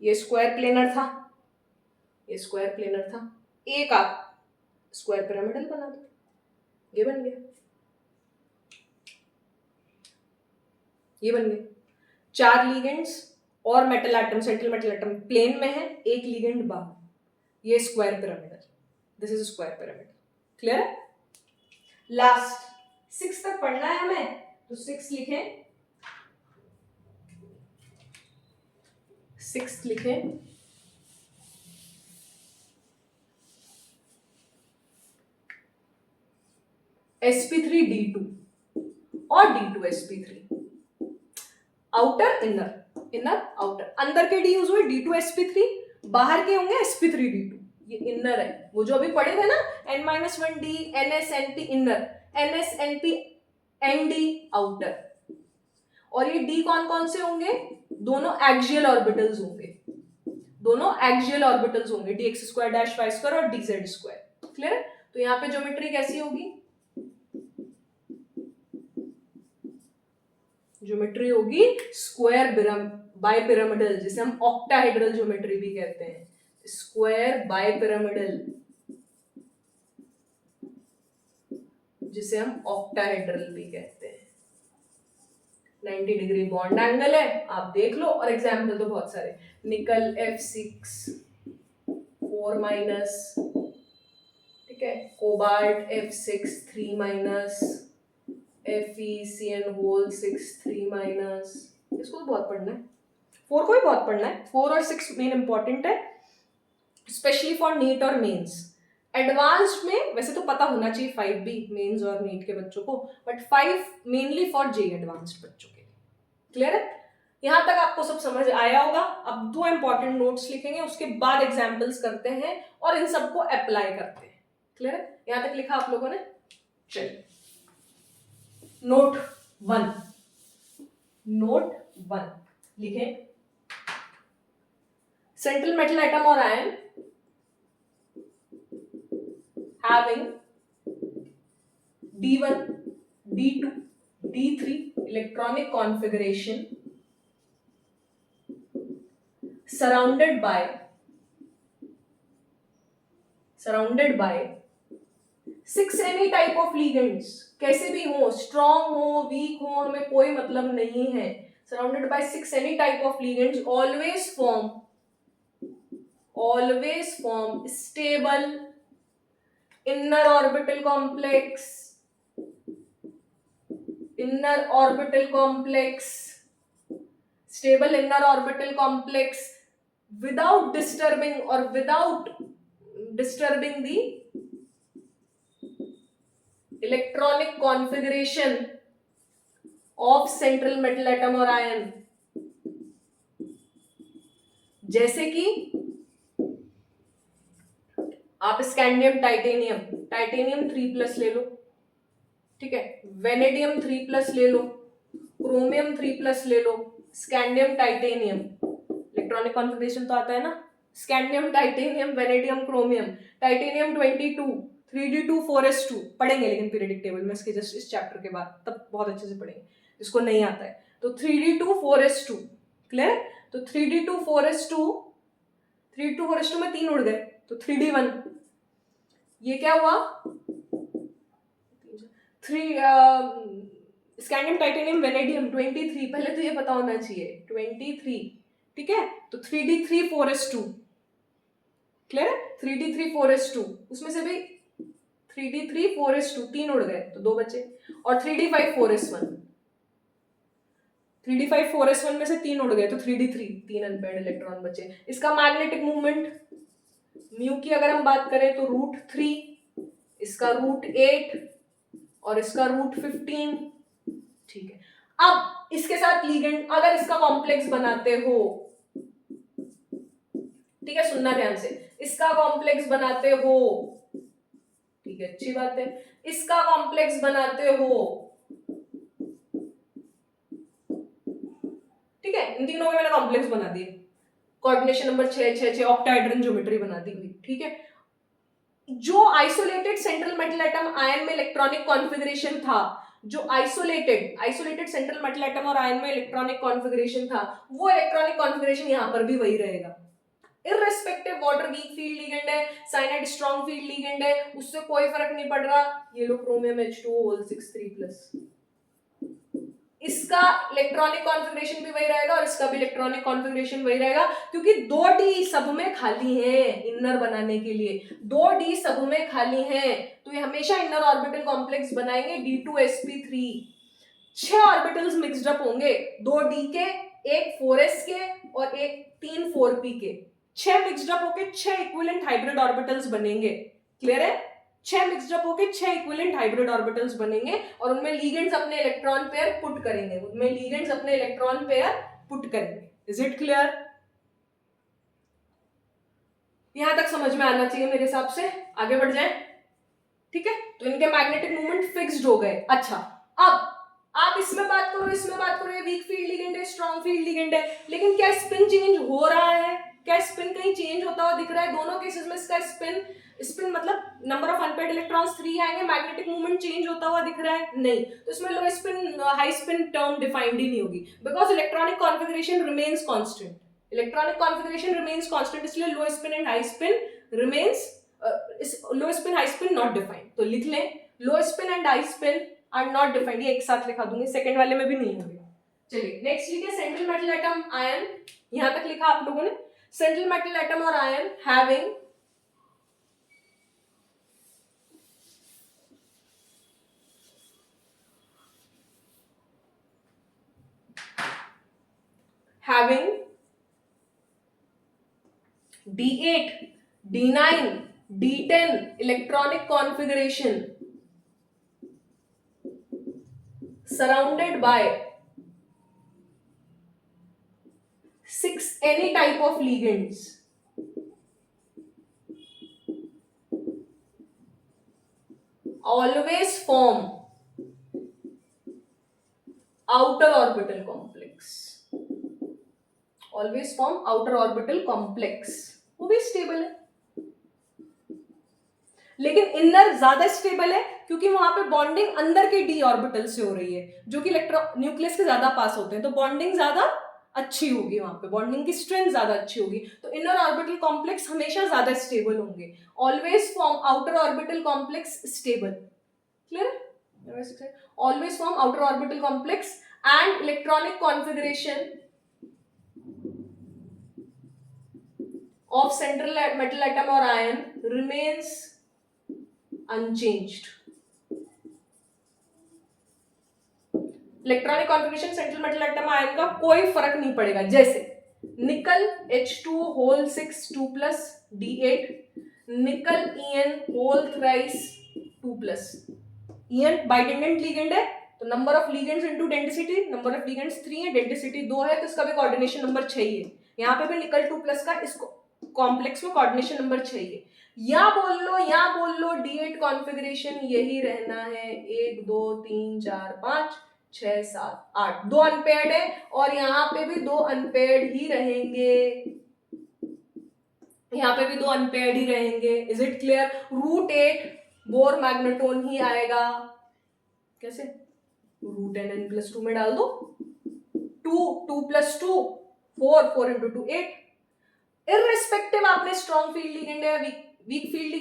ये स्क्वायर प्लेनर था, एक आप स्क्वायर पिरामिडल बना दो, ये बन गया, ये बन गया। 4 लीगेंड्स और metal atom, central metal atom plane में है, एक लीगेंड बाहर, ये square pyramidal, this is square pyramid. Clear है? लास्ट 6 तक पढ़ना है हमें, तो 6 लिखें, 6 लिखें, sp3d2 और d2sp3, आउटर इनर आउटर, अंदर के डी यूज हुए d2sp3, बाहर के होंगे sp3d2, ये इनर है, वो जो अभी पढ़े थे ना n-1d nsnp inner, nsnp nd outer, और ये d कौन कौन से होंगे? दोनों एक्सियल ऑर्बिटल्स होंगे, dx² और dz²। क्लियर? तो यहाँ पे ज्योमेट्री कैसी होगी? ज्योमेट्री होगी स्क्वायर बाइपिरामिडल, जिसे हम ऑक्टाहेड्रल ज्योमेट्री भी कहते हैं, स्क्वायर बाइपिरामिडल, जिसे हम ऑक्टाहेड्रल भी कहते हैं। 90 डिग्री बॉन्ड एंगल है, आप देख लो, और एग्जाम्पल तो बहुत सारे, निकल F6 4 माइनस, ठीक है, cobalt F6 3 minus, FeCN whole 6 3 minus, इसको तो बहुत पढ़ना है, 4 को भी बहुत पढ़ना है, 4 और 6 मेन इंपॉर्टेंट है, स्पेशली फॉर नीट और मेंस। एडवांस्ड में वैसे तो पता होना चाहिए 5 भी मेंस और नीट के बच्चों को, but 5 mainly for J advanced बच्चों के लिए। क्लियर है? यहां तक आपको सब समझ आया होगा। अब 2 इंपॉर्टेंट नोट्स लिखेंगे, उसके बाद एग्जाम्पल्स करते हैं और इन सबको अप्लाई करते हैं। क्लियर है? यहां तक लिखा आप लोगों ने? चलिए, नोट 1 लिखें, सेंट्रल मेटल एटम और ion having d1 d2 d3 electronic configuration surrounded by 6 any type of ligands, कैसे भी हो, स्ट्रॉन्ग हो, वीक हो, हमें कोई मतलब नहीं है, surrounded by 6 any type of ligands always form stable inner orbital complex stable inner orbital complex without disturbing the electronic configuration of central metal atom or ion. जैसे कि आप स्कैंडियम टाइटेनियम 3+ ले लो, ठीक है, वेनेडियम 3+ ले लो, क्रोमियम 3+ ले लो, scandium titanium, electronic configuration तो आता है ना, scandium titanium vanadium chromium, titanium 22 3d2 4s2 पढ़ेंगे लेकिन पीरियडिक टेबल में इसके जस्ट इस चैप्टर के बाद, तब बहुत अच्छे से पढ़ेंगे, जिसको नहीं आता है तो 3d2 4s2 क्लियर। तो 3d2 4s2 में 3 उड़ गए तो 3d1, ये क्या हुआ, स्कैंडियम टाइटेनियम वेनेडियम 23, पहले तो ये पता होना चाहिए 23, ठीक है, तो 3d3 4s2 clear, 3d3 4s2, उसमें से भी 3d3 4s2 3 उड़ गए तो 2 बचे, और 3d5 4s1, 3d5 4s1 में से 3 उड़ गए तो 3d3 3 अनपेयर्ड इलेक्ट्रॉन बचे। इसका मैग्नेटिक मूवमेंट म्यू की अगर हम बात करें तो √3, इसका √8 और इसका √15, ठीक है। अब इसके साथ लीगेंड अगर इसका कॉम्प्लेक्स बनाते हो, ठीक है, सुनना ध्यान से, इसका कॉम्प्लेक्स बनाते हो, ठीक है, अच्छी बात है, इसका कॉम्प्लेक्स बनाते हो, ठीक है, इन तीनों में मैंने कॉम्प्लेक्स बना दिए, कोऑर्डिनेशन नंबर 6 ऑक्टाहेड्रन ज्योमेट्री बना दी हुई, ठीक है। जो isolated central metal atom ion में इलेक्ट्रॉनिक कॉन्फ़िगरेशन था, जो आइसोलेटेड सेंट्रल मेटल एटम और आयन में इलेक्ट्रॉनिक कॉन्फ़िगरेशन था, वो इलेक्ट्रॉनिक कॉन्फ़िगरेशन यहां पर भी वही रहेगा, irrespective water week field ligand है, साइनाइड स्ट्रॉन्ग फील्ड लिगेंड है, उससे कोई फर्क नहीं पड़ रहा। ये लो क्रोमियम H2O6 3+, इसका इलेक्ट्रॉनिक कॉन्फ़िगरेशन भी वही रहेगा और इसका भी इलेक्ट्रॉनिक कॉन्फ़िगरेशन वही रहेगा, क्योंकि 2d सब में खाली है इनर बनाने के लिए, 2d सब में खाली है, तो ये हमेशा इनर ऑर्बिटल कॉम्प्लेक्स बनाएंगे D2sp3। 6 ऑर्बिटल्स मिक्स्ड अप होंगे, 2d के, एक 4s के और एक 3 4p के, 6 मिक्स्ड अप होके 6 इक्विवेलेंट हाइब्रिड ऑर्बिटल्स बनेंगे, क्लियर है, 6 मिक्स्ड अप होके 6 इक्विवेलेंट हाइब्रिड ऑर्बिटल्स बनेंगे और उनमें लिगेंड्स अपने इलेक्ट्रॉन पेयर पुट करेंगे, इज इट क्लियर? यहां तक समझ में आना चाहिए मेरे हिसाब से, आगे बढ़ जाएं, ठीक है। तो इनके मैग्नेटिक मूवमेंट फिक्स्ड हो गए। अच्छा, अब आप इसमें बात करो, ये वीक फील्ड लिगेंड है, स्ट्रॉन्ग फील्ड लिगेंड है, लेकिन क्या स्पिन चेंज हो रहा है, क्या स्पिन कहीं चेंज होता हुआ दिख रहा है? दोनों केसेस में इसका स्पिन मतलब नंबर ऑफ अनपेयर्ड इलेक्ट्रॉन्स 3 आएंगे, मैग्नेटिक मूवमेंट चेंज होता हुआ दिख रहा है? नहीं, तो इसमें low spin high spin term defined ही नहीं होगी, because electronic configuration remains constant, इसलिए low spin and high spin remains, low spin high spin not defined. तो लिख लें, low spin and high spin are not defined, ये एक साथ लिखा दूंगी, सेकंड वाले में भी नहीं होंगे। चलिए नेक्स्ट लिखिए, सेंट्रल मेटल एटम आयन, यहां तक लिखा आप लोगों ने, सेंट्रल मेटल एटम और ion having D8, D9, D10 electronic configuration surrounded by 6 any type of ligands always form outer orbital complex, वो भी स्टेबल है, लेकिन इनर ज्यादा स्टेबल है क्योंकि वहां पे बॉन्डिंग अंदर के d ऑर्बिटल से हो रही है, जो कि न्यूक्लियस के ज्यादा पास होते हैं, तो बॉन्डिंग ज्यादा अच्छी होगी, वहां पे बॉन्डिंग की स्ट्रेंथ ज्यादा अच्छी होगी, तो इनर ऑर्बिटल कॉम्प्लेक्स हमेशा ज्यादा स्टेबल होंगे. Always form outer orbital complex stable. Clear? Always form outer orbital complex and electronic configuration of central metal atom or ion remains unchanged. Electronic configuration central metal atom ion का कोई फर्क नहीं पड़ेगा. जैसे निकल H2 whole 6 2+ D8, nickel En whole thrice 2+. En bidentate ligand है, तो number of ligands into density, number of ligands 3 है, डेंसिटी 2 है, तो इसका भी कोऑर्डिनेशन नंबर 6 ही है. यहाँ पे भी निकल 2+ का इसको कॉम्प्लेक्स में कोऑर्डिनेशन नंबर 6 है. या बोल लो D8 कॉन्फ़िगरेशन यही रहना है. 1 2 3 4 5 6 7 8 दो अनपेयर्ड है, और यहाँ पे भी दो अनपेयर्ड ही रहेंगे. यहाँ पे भी दो अनपेयर्ड ही रहेंगे. Is it clear? Root 8 Bohr magneton ही आएगा. कैसे? रूट n+2 में डाल दो. 2 + 2 4 4 × 2 8. इररिस्पेक्टिव आपने स्ट्रॉन्ग फील्ड लिगेंड है, वीक फील्ड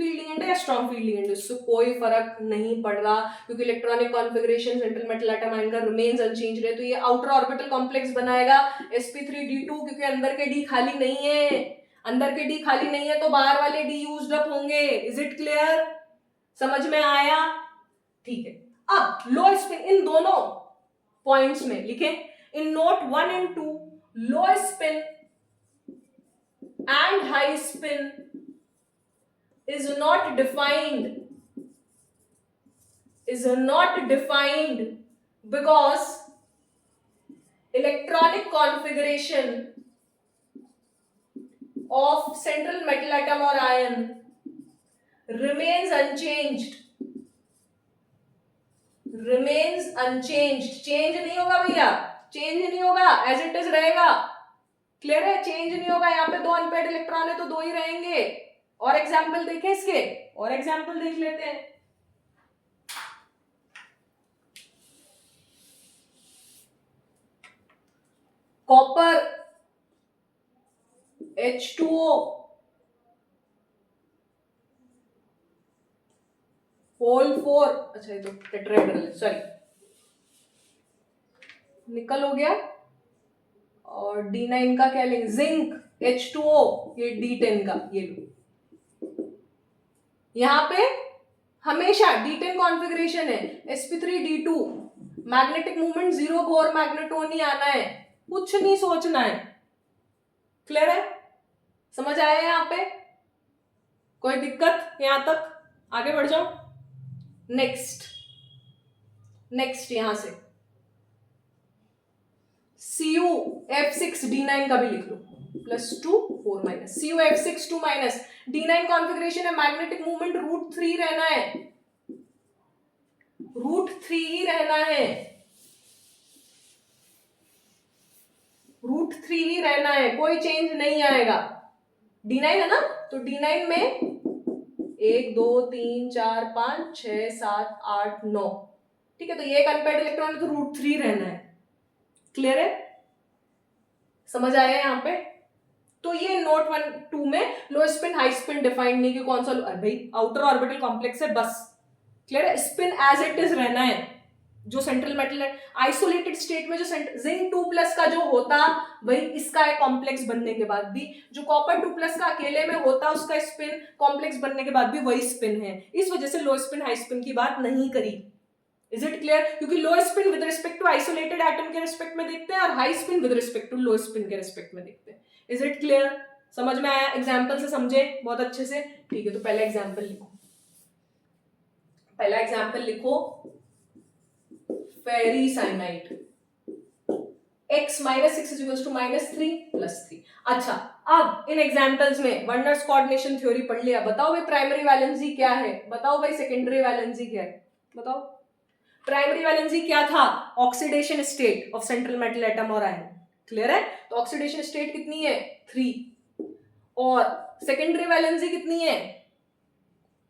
लिगेंड है या स्ट्रॉन्ग फील्ड लिगेंड है, उससे कोई फर्क नहीं पड़ रहा, क्योंकि electronic configuration central metal atom ion का रिमेन्स अनचेंज्ड है. तो ये आउटर ऑर्बिटल कॉम्प्लेक्स बनाएगा sp3d2, क्योंकि अंदर के डी खाली नहीं है. अंदर के डी खाली नहीं है तो बाहर वाले डी यूज्ड अप होंगे. Is it clear? समझ में आया? ठीक है. अब लो स्पिन इन दोनों पॉइंट्स में लिखें. In note 1 and 2 low spin and high spin is not defined because electronic configuration of central metal atom or ion remains unchanged. Change नहीं होगा भैया, चेंज नहीं होगा, एज इट इज रहेगा. क्लियर है? चेंज नहीं होगा. यहाँ पे दो अनपेयर्ड इलेक्ट्रॉन है तो दो ही रहेंगे. और एग्जाम्पल देखें इसके, और एग्जाम्पल देख लेते हैं. कॉपर H2O होल 4, अच्छा ये तो टेट्राहेड्रल है, सॉरी. निकल हो गया, और D9 का क्या लेंगे? जिंक H2O, ये D10 का, ये लो. यहां पे हमेशा D10 कॉन्फ़िगरेशन है, sp3d2, magnetic movement 0 Bohr magneton ही आना है, कुछ नहीं सोचना है. क्लियर है? समझ आया यहां पे? कोई दिक्कत यहां तक? आगे बढ़ जाओ. नेक्स्ट यहां से CuF6D9 का भी लिख लो. +2 4 CuF6 2 D9 कॉन्फ़िगरेशन है, मैग्नेटिक मूवमेंट √3 रहना है, √3 ही रहना है, √3 ही रहना है, कोई चेंज नहीं आएगा. D9 है ना, तो D9 में 1 2 3 4 5 6 7 8 9. ठीक है, तो ये एक अनपेयर्ड इलेक्ट्रॉन है तो √3 रहना है. क्लियर है? समझ आया यहां पे? तो ये नोट 1 2 में लो स्पिन हाई स्पिन डिफाइंड नहीं कि कौन सा भाई आउटर ऑर्बिटल कॉम्प्लेक्स है बस. क्लियर है? स्पिन एज इट इज रहना है. जो सेंट्रल मेटल है आइसोलेटेड स्टेट में जो जिंक 2+ का जो होता वही इसका है कॉम्प्लेक्स बनने के बाद भी, जो कॉपर 2+ का अकेले में होता उसका स्पिन कॉम्प्लेक्स बनने के बाद भी वही स्पिन है. इस वजह से लो स्पिन हाई स्पिन की बात नहीं करी. Is it clear? क्योंकि low spin with respect to isolated atom के रिस्पेक्ट में देखते हैं और high spin with respect to low spin के रिस्पेक्ट में देखते हैं. Is it clear? समझ में आया? एग्जाम्पल से समझे बहुत अच्छे से? ठीक है, तो पहला एग्जाम्पल लिखो. Ferricyanide X - 6 = -3 + 3. अच्छा, अब इन एग्जाम्पल्स में वनर्स कोऑर्डिनेशन थ्योरी पढ़ लिया. बताओ भाई प्राइमरी वैलेंसी क्या है, बताओ भाई सेकेंडरी वैलेंसी क्या है, बताओ. प्राइमरी वैलेंसी क्या था? Oxidation state of central metal atom और आयन. क्लियर है? तो ऑक्सीडेशन स्टेट कितनी है? 3. और सेकेंडरी वैलेंसी कितनी है?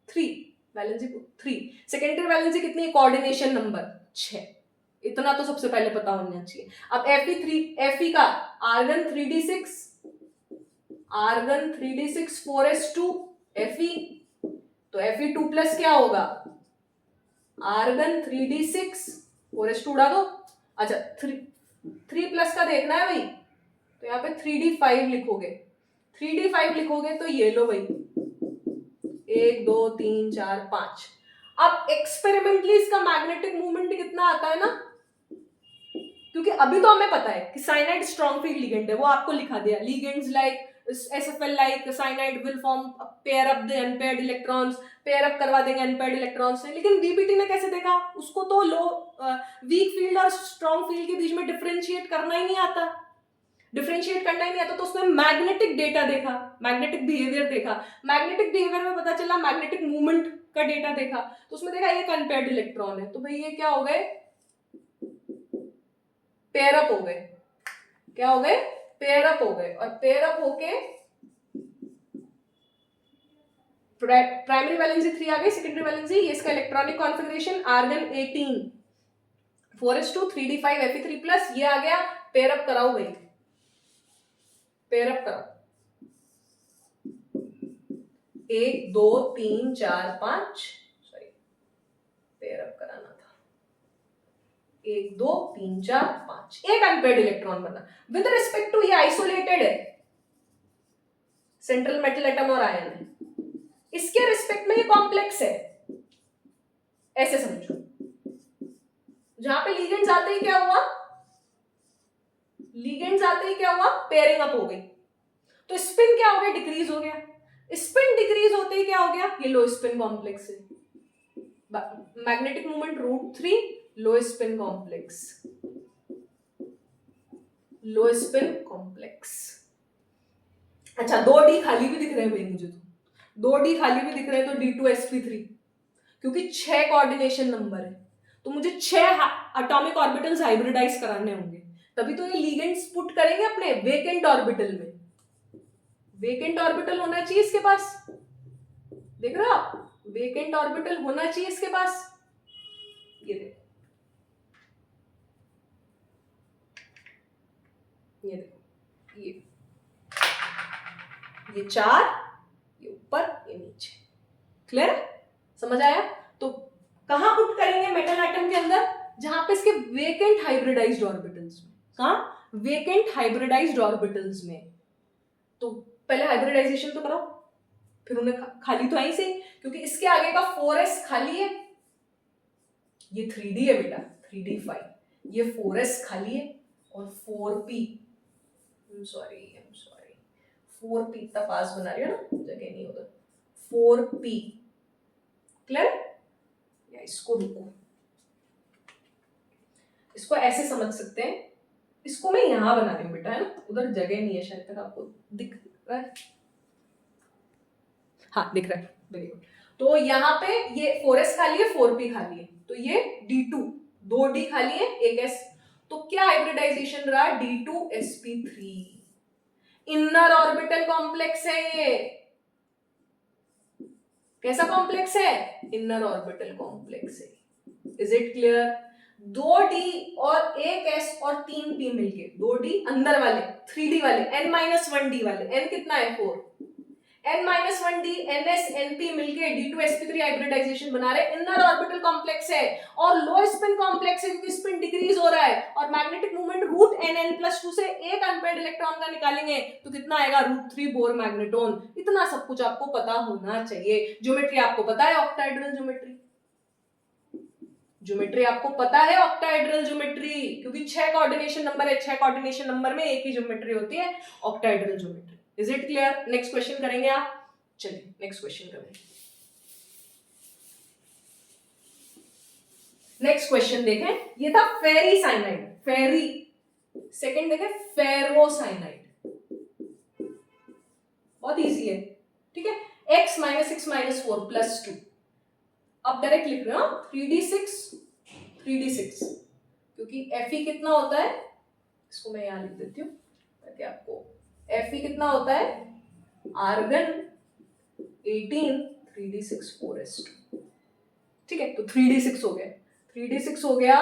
3. वैलेंसी 3. सेकेंडरी वैलेंसी कितनी है? Coordination number 6. इतना तो सबसे पहले पता होना चाहिए। अब Fe का argon 3d6, argon 3d6 4s2 Fe, तो Fe2 प्लस क्या होगा, आर्गन 3d6 4s2 उड़ा दो। अच्छा 3 प्लस का देखना है भाई, तो यहाँ पे 3d5 लिखोगे, 3d5 लिखोगे तो ये लो भाई 1 2 3 4 5। अब एक्सपेरिमेंटली इसका मैग्नेटिक मूवमेंट कितना आता है ना, क्योंकि अभी तो हमें पता है कि साइनाइड स्ट्रॉन्ग फील्ड लिगेंड है, वो आपको लिखा दिया, ligands like SFL like cyanide will form pair up the unpaired electrons, pair up करवा देंगे अनपेयर्ड इलेक्ट्रॉन्स से। लेकिन बीबीटी ने कैसे देखा, उसको तो लो वीक फील्ड और स्ट्रॉन्ग फील्ड के बीच में डिफरेंशिएट करना ही नहीं आता, डिफरेंशिएट करना ही नहीं आता, तो उसने मैग्नेटिक डेटा देखा, मैग्नेटिक बिहेवियर देखा, मैग्नेटिक बिहेवियर में पता चला, मैग्नेटिक मूवमेंट का डेटा देखा, तो उसमें देखा ये अनपेयर्ड इलेक्ट्रॉन है, तो भाई ये क्या हो गए, पेयर अप हो गए, क्या हो गए, पेयर अप हो गए, और पेयर अप होके प्राइमरी वैलेंसी 3 आ गई, सेकेंडरी वैलेंसी, ये इसका electronic configuration argon 18 4s2 3d5 Fe3 plus, ये आ गया, पेयर अप कराओ भाई, पेयर अप कराओ, 1 2 3 4 5, सॉरी पेयर अप कराना था, 1 2 3 4 5, एक अनपेयर्ड इलेक्ट्रॉन बना। विद रिस्पेक्ट टू ये आइसोलेटेड है, सेंट्रल मेटल एटम और आयन है, इसके रिस्पेक्ट में ये कॉम्प्लेक्स है, ऐसे समझो, जहां पे लिगेंड्स आते ही क्या हुआ, लिगेंड्स आते ही क्या हुआ, पेयरिंग अप हो गई, तो स्पिन क्या हो गया, डिक्रीज हो गया, स्पिन डिक्रीज होते ही क्या हो गया, ये लो स्पिन कॉम्प्लेक्स है, मैग्नेटिक मोमेंट √3, लो स्पिन कॉम्प्लेक्स, लो स्पिन कॉम्प्लेक्स। अच्छा 2d खाली भी दिख रहे हैं भाई मुझे, तो 2d खाली भी दिख रहे हैं, तो D2sp3, क्योंकि 6 कोऑर्डिनेशन नंबर है, तो मुझे 6 एटॉमिक ऑर्बिटल्स हाइब्रिडाइज कराने होंगे, तभी तो ये लिगेंड्स पुट करेंगे अपने वेकेंट ऑर्बिटल में, वेकेंट ऑर्बिटल होना चाहिए इसके पास, देख रहे हो आप, वेकेंट ऑर्बिटल होना चाहिए इसके पास, ये देखो, ये देखो, ये 4, ये ऊपर, ये नीचे, क्लियर, समझ आया। तो कहां पुट करेंगे मेटल एटम के अंदर, जहां पे इसके वेकेंट हाइब्रिडाइज्ड ऑर्बिटल्स में, कहां, वेकेंट हाइब्रिडाइज्ड ऑर्बिटल्स में, तो पहले हाइब्रिडाइजेशन तो कराओ, फिर उन्हें खाली तो आई से, क्योंकि इसके आगे का 4s खाली है, ये 3d है बेटा, 3d5, ये 4s खाली है, और 4p, सॉरी 4p इतना पास बना रही हो ना, जगह नहीं उधर, 4p, क्लियर, या इसको रुको, इसको ऐसे समझ सकते हैं, इसको मैं यहां बना रही हूं बेटा, है ना, उधर जगह नहीं है शायद तक आपको दिख रहा है, हाँ दिख रहा है, वेरी गुड। तो यहाँ पे ये 4s खाली है, 4p खाली है, तो ये D2, 2d खाली है, 1s, तो क्या हाइब्रिडाइजेशन रहा, D2sp3, इनर ऑर्बिटल कॉम्प्लेक्स है ये, कैसा कॉम्प्लेक्स है, इनर ऑर्बिटल कॉम्प्लेक्स है, इज इट क्लियर। 2d और 1s और 3p मिलके, 2d अंदर वाले, 3d वाले, n-1d वाले, n कितना है 4, n-1d ns np मिलके D2sp3 हाइब्रिडाइजेशन बना रहे, इनर ऑर्बिटल कॉम्प्लेक्स है, और लो स्पिन कॉम्प्लेक्स है, क्योंकि स्पिन डिक्रीज हो रहा है, और मैग्नेटिक मूवमेंट √nn+2 से एक अनपेयर्ड इलेक्ट्रॉन का निकालेंगे तो कितना आएगा, √3 बोर मैग्नेटोन। इतना सब कुछ आपको पता होना चाहिए। ज्योमेट्री आपको पता है, ऑक्टाहेड्रल ज्योमेट्री, ज्योमेट्री आपको पता है, ऑक्टाहेड्रल ज्योमेट्री, क्योंकि 6 कोऑर्डिनेशन नंबर है, 6 कोऑर्डिनेशन नंबर में एक ही ज्योमेट्री होती है, octahedral geometry. Is it clear. Next question करेंगे आप, चलिए नेक्स्ट क्वेश्चन करेंगे। नेक्स्ट क्वेश्चन देखें, ये था फेरी साइनाइड, फेरी, सेकंड देखें फेरोसाइनाइड, बहुत इजी है, ठीक है, x - 6 - 4 + 2, अब डायरेक्ट लिख रहे हो 3d6 3d6, क्योंकि Fe कितना होता है, इसको मैं यहां लिख देती हूँ ताकि आपको, Fe कितना होता है, आर्गन 18 3d6 4s2, ठीक है, तो 3d6 हो गया, 3d6 हो गया,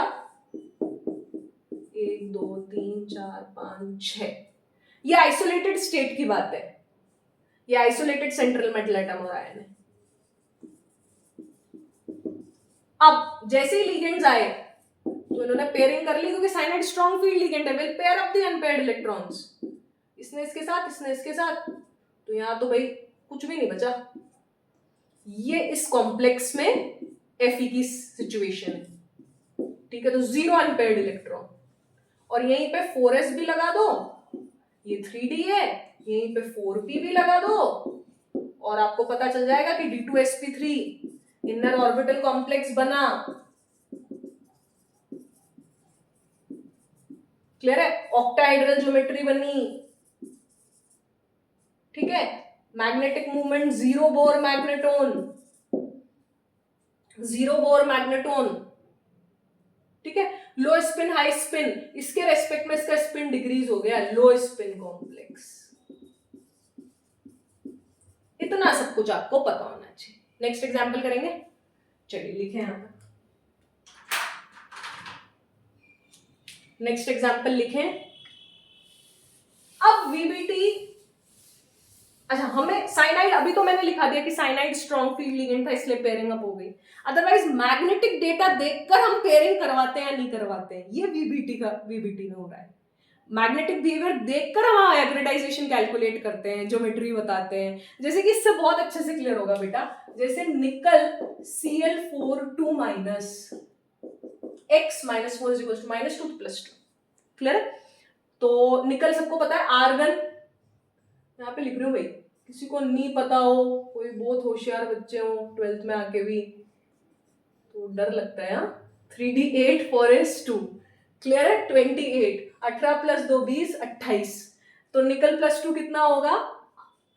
1 2 3 4 5 6, ये आइसोलेटेड स्टेट की बात है, ये आइसोलेटेड सेंट्रल मेटल एटम और आयन है। अब जैसे ही लिगेंड्स आए तो इन्होंने पेयरिंग कर ली, क्योंकि साइनाइड स्ट्रॉन्ग फील्ड लिगेंड है, will pair up the unpaired electrons, इसने इसके साथ, इसने इसके साथ, तो यहां तो भाई कुछ भी नहीं बचा। ये इस कॉम्प्लेक्स में Fe की सिचुएशन है, ठीक है। तो 0 अनपेयर्ड इलेक्ट्रॉन, और यहीं पे 4s भी लगा दो, ये 3d है, यहीं पे 4p भी लगा दो, और आपको पता चल जाएगा कि D2sp3 इनर ऑर्बिटल कॉम्प्लेक्स बना। क्लियर है? ऑक्टाहेड्रल ज्योमेट्री बनी, ठीक है। Magnetic movement 0 Bohr magneton, 0 Bohr magneton, ठीक है। लो स्पिन हाई स्पिन, इसके रेस्पेक्ट में इसका स्पिन डिक्रीज हो गया, लो स्पिन कॉम्प्लेक्स। इतना सब कुछ आपको पता होना चाहिए। नेक्स्ट एग्जांपल करेंगे, चलिए लिखें यहां पर, नेक्स्ट एग्जांपल लिखें। अब वीबीटी, अच्छा हमें साइनाइड, अभी तो मैंने लिखा दिया कि साइनाइड स्ट्रॉन्ग फील्ड लिगेंड था इसलिए पेयरिंग अप हो गई, अदरवाइज मैग्नेटिक डेटा देखकर हम पेयरिंग करवाते हैं या नहीं करवाते हैं, ये वीबीटी में हो रहा है। मैग्नेटिक बिहेवियर देखकर हम हाइब्रिडाइजेशन कैलकुलेट करते हैं, ज्योमेट्री बताते हैं। जैसे कि इससे बहुत अच्छे से क्लियर होगा बेटा, जैसे निकल Cl4 minus x minus 4 is minus 2 plus 2, clear. तो निकल सबको पता है, आर्गन यहाँ पे लिख रही हूँ भाई, किसी को नहीं पता हो, कोई बहुत होशियार बच्चे हो 12th में आके भी, तो डर लगता है। 3d8 4s2, क्लियर है। 28, 18 प्लस 2 20, 28, तो निकल प्लस 2 कितना होगा,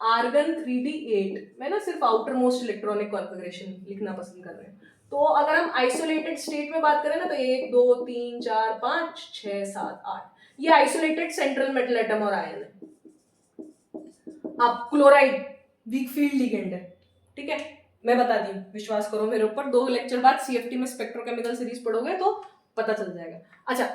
आर्गन 3d8। मैं ना सिर्फ आउटर मोस्ट इलेक्ट्रॉनिक कॉन्फ़िगरेशन लिखना पसंद कर रहे हैं। तो अगर हम आइसोलेटेड स्टेट में बात करें ना, तो 1 2 3 4 5 6 7 8, ये आइसोलेटेड सेंट्रल मेटल एटम और आयन है। अब क्लोराइड वीक फील्ड लिगेंड है, ठीक है, मैं बता दी, विश्वास करो मेरे ऊपर, 2 लेक्चर बाद सीएफटी में स्पेक्ट्रोकेमिकल सीरीज पढ़ोगे तो पता चल जाएगा। अच्छा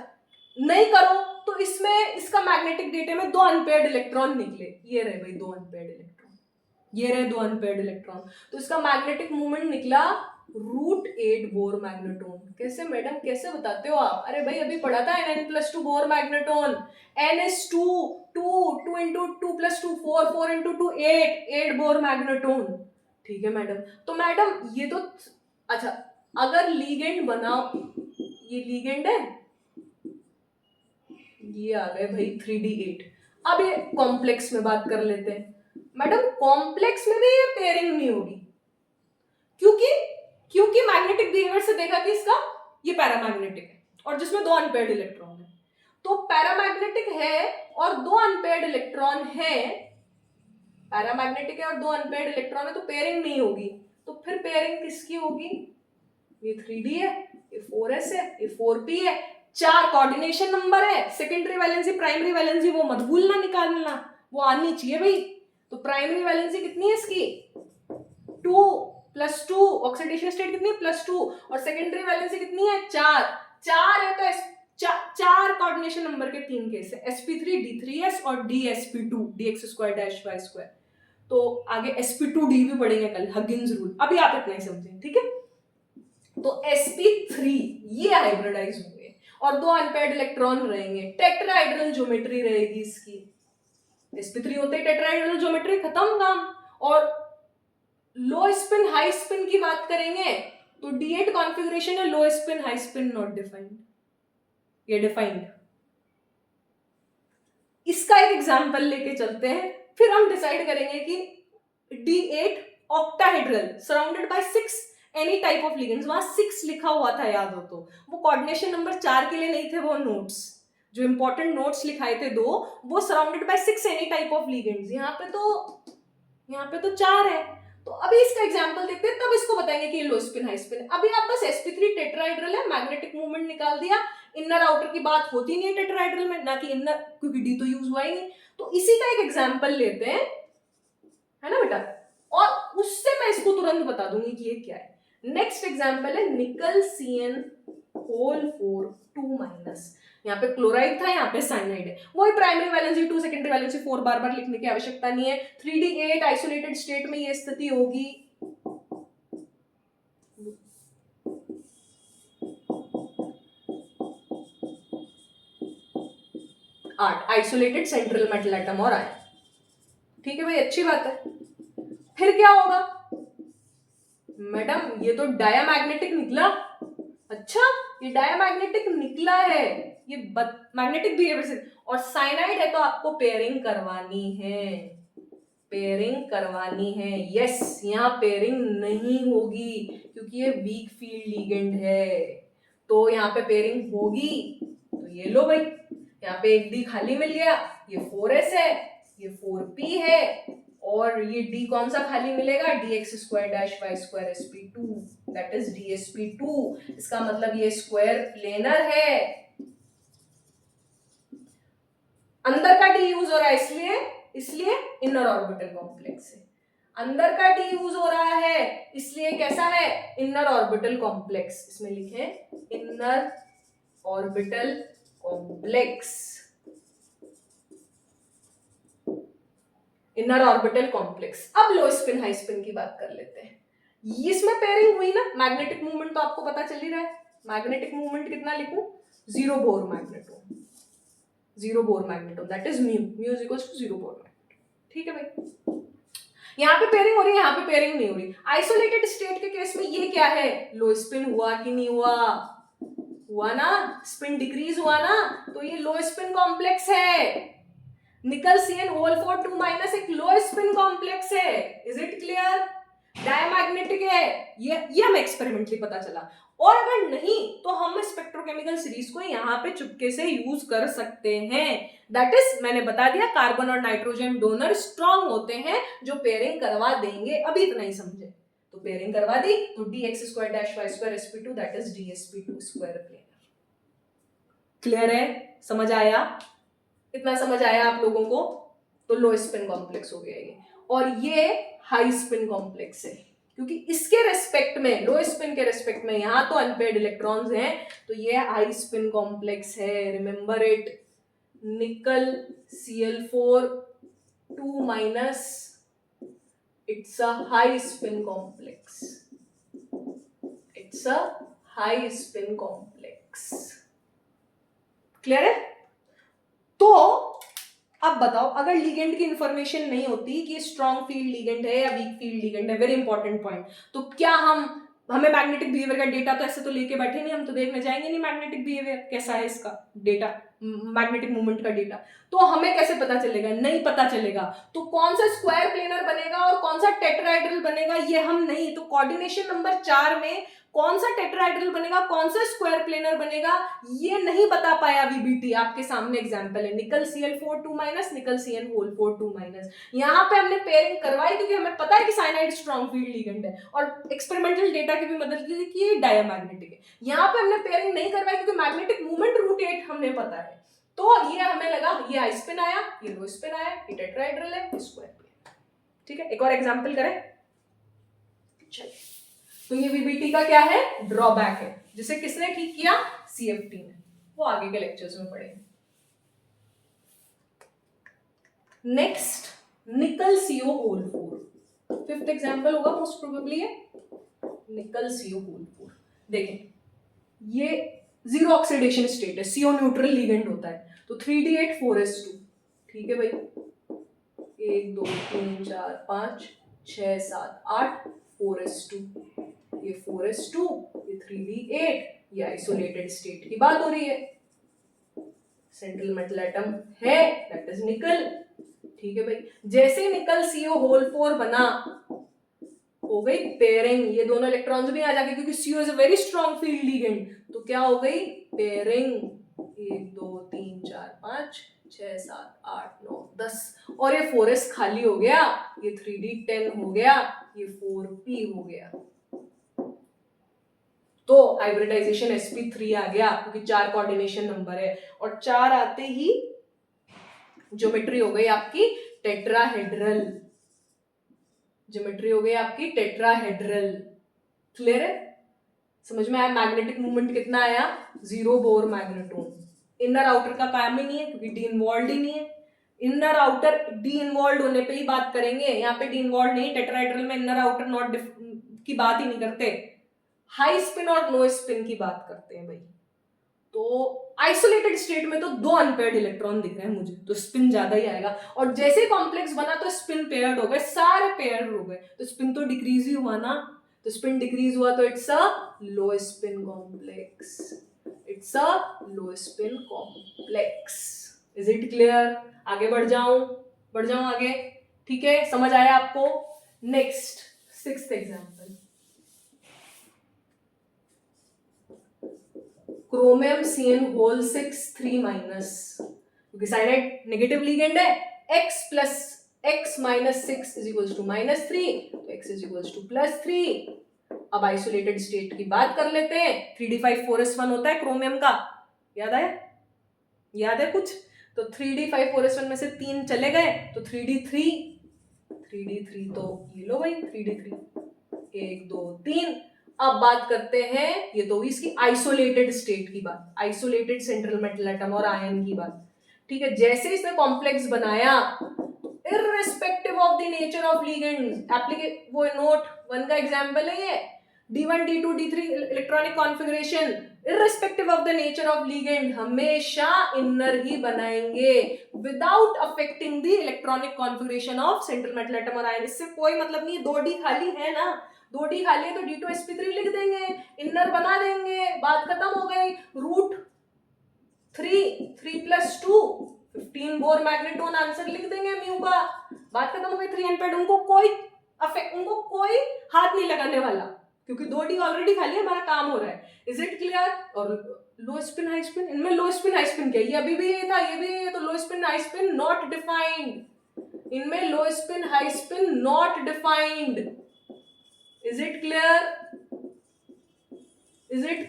नहीं करो तो इसमें इसका मैग्नेटिक डेटा में 2 अनपेयर्ड इलेक्ट्रॉन निकले, ये रहे भाई 2 अनपेयर्ड इलेक्ट्रॉन, ये रहे 2 अनपेयर्ड इलेक्ट्रॉन, तो इसका मैग्नेटिक मूवमेंट निकला √8 बोर मैग्नेटोन। कैसे मैडम, कैसे बताते हो आप? अरे भाई अभी पढ़ा था N+2 Bohr magneton, N is 2 2 into 2 plus 2 4 4 into 2 8 Bohr magneton, ठीक है मैडम। तो मैडम ये तो, अच्छा अगर लीगेंड बनाओ, ये लीगेंड है, ये आ गए भाई 3d8। अब ये कॉम्प्लेक्स में बात कर लेते हैं। मैडम कॉम्प्लेक्स में भी ये पेयरिंग नहीं होगी, क्योंकि मैग्नेटिक बिहेवियर से देखा कि इसका ये पैरामैग्नेटिक है और जिसमें 2 अनपेयर्ड इलेक्ट्रॉन है, तो पैरामैग्नेटिक है और 2 अनपेयर्ड इलेक्ट्रॉन है, पैरामैग्नेटिक है और 2 अनपेयर्ड इलेक्ट्रॉन है, तो पेयरिंग नहीं होगी। तो फिर पेयरिंग किसकी होगी? ये 3d है, ये 4s है, ये 4p है, 4 कोऑर्डिनेशन नंबर है, सेकेंडरी वैलेंसी प्राइमरी वैलेंसी वो मत भूलना निकालना, वो आनी चाहिए भाई। तो प्राइमरी वैलेंसी कितनी है इसकी 2 + 2, ऑक्सीडेशन स्टेट कितनी है +2, और सेकेंडरी वैलेंसी कितनी है 4 है, तो 4 कोऑर्डिनेशन नंबर के 3 केस है, sp3 d3s और dsp2 dx²-y²। तो आगे sp2d भी पढ़ेंगे कल, हगिंस रूल, अभी आप इतना ही समझें, ठीक है। तो sp3 ये हाइब्रिडाइज होंगे और 2 अनपेयर्ड इलेक्ट्रॉन रहेंगे, टेट्राहेड्रल ज्योमेट्री रहेगी इसकी, sp3 होते ही टेट्राहेड्रल ज्योमेट्री, खत्म काम। और लो स्पिन हाई स्पिन की बात करेंगे तो d8 कॉन्फ़िगरेशन है, लो spin high spin not defined, ये डिफाइंड। इसका एक एग्जांपल लेके चलते हैं, फिर हम डिसाइड करेंगे कि d8 octahedral surrounded by 6 any type of ligands, वहां 6 लिखा हुआ था याद हो तो, वो कोऑर्डिनेशन नंबर 4 के लिए नहीं थे, वो नोट्स जो इंपॉर्टेंट नोट्स लिखाए थे 2, वो surrounded by 6 any type of ligands, यहाँ पे तो 4 है। तो अभी इसका एग्जांपल देखते हैं, तब इसको बताएंगे कि ये लो स्पिन हाई स्पिन। अभी आप बस sp3 टेट्राहेड्रल है, मैग्नेटिक मूवमेंट निकाल दिया, इनर आउटर की बात होती नहीं है टेट्राहेड्रल में, ना कि इनर, क्योंकि डी तो यूज हुआ ही नहीं। तो इसी का एक एग्जांपल लेते हैं, है ना बेटा, और उससे मैं इसको तुरंत बता दूंगी कि ये क्या है। नेक्स्ट एग्जांपल है निकल होल 4 2 माइनस, यहाँ पे क्लोराइड था, यहाँ पे साइनाइड है, वही प्राइमरी वैलेंसी 2 सेकेंडरी वैलेंसी 4 बार बार लिखने की आवश्यकता नहीं है। 3D8 आइसोलेटेड स्टेट में ये स्थिति होगी। 8 आइसोलेटेड सेंट्रल मेटल एटम और आयन। ठीक है भाई, अच्छी बात है। फिर क्या होगा मैडम, ये तो डायामैग्नेटिक निकला। अच्छा, ये डायामैग्नेटिक निकला है, ये मैग्नेटिक बिहेवियर से, और साइनाइड है तो आपको पेयरिंग करवानी है, पेयरिंग करवानी है। यस, यहाँ पेयरिंग नहीं होगी क्योंकि ये वीक फील्ड लिगेंड है, तो यहाँ पे पेयरिंग होगी। तो ये लो भाई, यहाँ पे एक डी खाली मिल गया, ये 4s है, ये 4p है, और ये d कौन सा खाली मिलेगा, dx square dash y square sp2, that is dsp2। इसका मतलब ये स्क्वायर प्लेनर है। अंदर का d यूज हो रहा है, इसलिए इनर ऑर्बिटल कॉम्प्लेक्स है। अंदर का d यूज हो रहा है, इसलिए कैसा है, इनर ऑर्बिटल कॉम्प्लेक्स। इसमें लिखे inner orbital complex, inner orbital complex. अब लो स्पिन हाई स्पिन की बात कर लेते हैं। इसमें पेयरिंग हुई ना, मैग्नेटिक मूवमेंट तो आपको पता चल ही रहा है। मैग्नेटिक मूवमेंट कितना लिखूं, 0 Bohr magneton, 0 Bohr magneton, that is mu is equals to 0 Bohr magneton. ठीक है भाई, यहाँ पे पेयरिंग हो रही है, यहाँ पे पेयरिंग नहीं हो रही। आइसोलेटेड स्टेट के केस में ये क्या है, लो स्पिन हुआ कि नहीं हुआ, हुआ ना, स्पिन डिक्रीज हुआ ना, तो ये लो स्पिन कॉम्प्लेक्स है। निकल Cn होल 4 2 माइनस एक लो स्पिन कॉम्प्लेक्स है। इज इट क्लियर, डायमैग्नेटिक है, ये हमें एक्सपेरिमेंटली पता चला। और अगर नहीं तो हम स्पेक्ट्रोकेमिकल सीरीज को यहाँ पे चुपके से यूज कर सकते हैं। दैट इज, मैंने बता दिया, कार्बन और नाइट्रोजन डोनर स्ट्रॉन्ग होते हैं जो पेयरिंग करवा देंगे। अभी इतना ही समझे, तो पेयरिंग करवा दी तो dx square dash y square sp2 that is dsp2 square planar. Clear है, समझ आया, इतना समझ आया आप लोगों को? तो लो स्पिन कॉम्प्लेक्स हो गया ये, और ये हाई स्पिन कॉम्प्लेक्स है क्योंकि इसके रेस्पेक्ट में, लो स्पिन के रेस्पेक्ट में यहां तो अनपेयर्ड इलेक्ट्रॉन्स हैं, तो ये हाई स्पिन कॉम्प्लेक्स है। रिमेंबर इट, निकल Cl4 2 minus, it's a high spin complex, it's a high spin complex. Clear है? तो अब बताओ, अगर लिगेंड की इंफॉर्मेशन नहीं होती कि स्ट्रॉन्ग फील्ड लिगेंड है या वीक फील्ड लिगेंड है, वेरी इंपॉर्टेंट पॉइंट, तो क्या हमें मैग्नेटिक बिहेवियर का डेटा तो ऐसे तो लेके बैठे नहीं, हम तो देखने जाएंगे नहीं मैग्नेटिक बिहेवियर कैसा है, इसका डेटा, मैग्नेटिक मूवमेंट का डेटा, तो हमें कैसे पता चलेगा? नहीं पता चलेगा। तो कौन सा स्क्वायर प्लेनर बनेगा और कौन सा टेट्राहेड्रल बनेगा ये हम नहीं, तो कोऑर्डिनेशन नंबर 4 में कौन सा टेट्राहेड्रल बनेगा, कौन सा स्क्वायर प्लेनर बनेगा, ये नहीं बता पाया वीबीटी। आपके सामने एग्जांपल है, निकल Cl4 2 माइनस, निकल Cn होल 4 2 माइनस। यहाँ पे हमने पेयरिंग करवाई क्योंकि हमें पता है कि साइनाइड स्ट्रॉन्ग फील्ड लिगेंड है और एक्सपेरिमेंटल डेटा की भी मदद ली कि ये डायमैग्नेटिक है। यहाँ पे हमने पेयरिंग नहीं करवाई क्योंकि मैग्नेटिक मूवमेंट √8 हमें पता है, तो ये हमें लगा ये हाई स्पिन आया, ये लो स्पिन आया, ये टेट्राहेड्रल है, ये स्क्वायर प्लेनर। ठीक है, एक और एग्जांपल करें। चलिए, तो ये वीबीटी का क्या है, ड्रॉबैक है, जिसे किसने ठीक किया, सीएफटी ने, वो आगे के लेक्चर्स में पढ़ेंगे। नेक्स्ट, निकल CO होल 4, फिफ्थ एग्जांपल होगा मोस्ट प्रोबेबली है, निकल CO होल 4। देखें, ये जीरो ऑक्सीडेशन स्टेट है, CO न्यूट्रल लिगेंड होता है, तो 3D8 4s2। ठीक है भाई, 1 2 3 4 5 6 7 8 4s2, ये 4s2, ये 3D8, ये आइसोलेटेड स्टेट की बात हो रही है, सेंट्रल मेटल एटम है, दैट इज निकल। ठीक है भाई, जैसे ही निकल CO होल 4 बना, हो गई पेयरिंग, ये दोनों इलेक्ट्रॉन्स भी आ जाएंगे क्योंकि CO is a very strong field ligand, तो क्या हो गई पेयरिंग, 1 2 3 4 5 6 7 8 9 10, और ये 4s खाली हो गया, ये 3D10 हो गया, ये 4p हो गया, तो हाइब्रिडाइजेशन sp3 आ गया क्योंकि 4 कोऑर्डिनेशन नंबर है, और 4 आते ही ज्योमेट्री हो गई आपकी टेट्राहेड्रल, ज्योमेट्री हो गई आपकी टेट्राहेड्रल। क्लियर है? समझ में आया? मैग्नेटिक मूवमेंट कितना आया? 0 बोर मैग्नेटोन। इनर आउटर का काम ही नहीं है क्योंकि डी इन्वॉल्व ही नहीं है। इनर आउटर डी इन्वॉल्व होने पे ही बात करेंगे, यहाँ पे डी इन्वॉल्व नहीं। टेट्राहेड्रल में इनर आउटर नॉट की बात ही नहीं करते, हाई स्पिन और लो स्पिन की बात करते हैं भाई। तो आइसोलेटेड स्टेट में तो 2 अनपेयर्ड इलेक्ट्रॉन दिख रहे हैं मुझे, तो स्पिन ज्यादा ही आएगा। और जैसे कॉम्प्लेक्स बना तो स्पिन पेयर्ड हो गए, सारे पेयर्ड हो गए, तो स्पिन तो डिक्रीज ही हुआ ना। तो स्पिन डिक्रीज हुआ तो it's a low spin complex, it's a low spin complex. Is it clear? आगे बढ़ जाऊं आगे, ठीक है? समझ आया आपको? Next 6th example, chromium CN6 3 minus, क्योंकि साइनाइड नेगेटिव लिगेंड है, x plus x minus 6 is equals to -3, तो x इज इक्वल्स टू +3। अब आइसोलेटेड स्टेट की बात कर लेते हैं। 3d5 4s1 होता है क्रोमियम का, याद है कुछ? तो 3d5 4s1 में से 3 चले गए तो 3d3 तो ये लो भाई 3d3 1 2 3। अब बात करते हैं, ये तो इसकी आइसोलेटेड स्टेट की बात, आइसोलेटेड सेंट्रल मेटल एटम और आयन की बात, ठीक है? जैसे इसने कॉम्प्लेक्स बनाया, irrespective of the nature of ligands, वो नोट 1 का एग्जांपल है ये, D1 D2 D3 electronic configuration, irrespective of the nature of ligand हमेशा इनर ही बनाएंगे without affecting the electronic configuration of central metal atom और आयन। इससे कोई मतलब नहीं, 2D खाली है ना, 2D खाली है तो D2sp3 लिख देंगे, इनर बना देंगे, बात खत्म हो गई। Root 3 plus 2 15 bore magneton, answer लिख देंगे म्यू का, बात खत्म हो गई। 3 अनपेयर्ड, उनको कोई हाथ नहीं लगाने वाला क्योंकि 2D ऑलरेडी खाली है, हमारा काम हो रहा है। Is it clear? और लो स्पिन हाई स्पिन, इनमें लो स्पिन हाई स्पिन क्या, ये अभी भी ये था, ये भी ये, तो low spin high spin not defined, इनमें low spin high spin not defined. Is it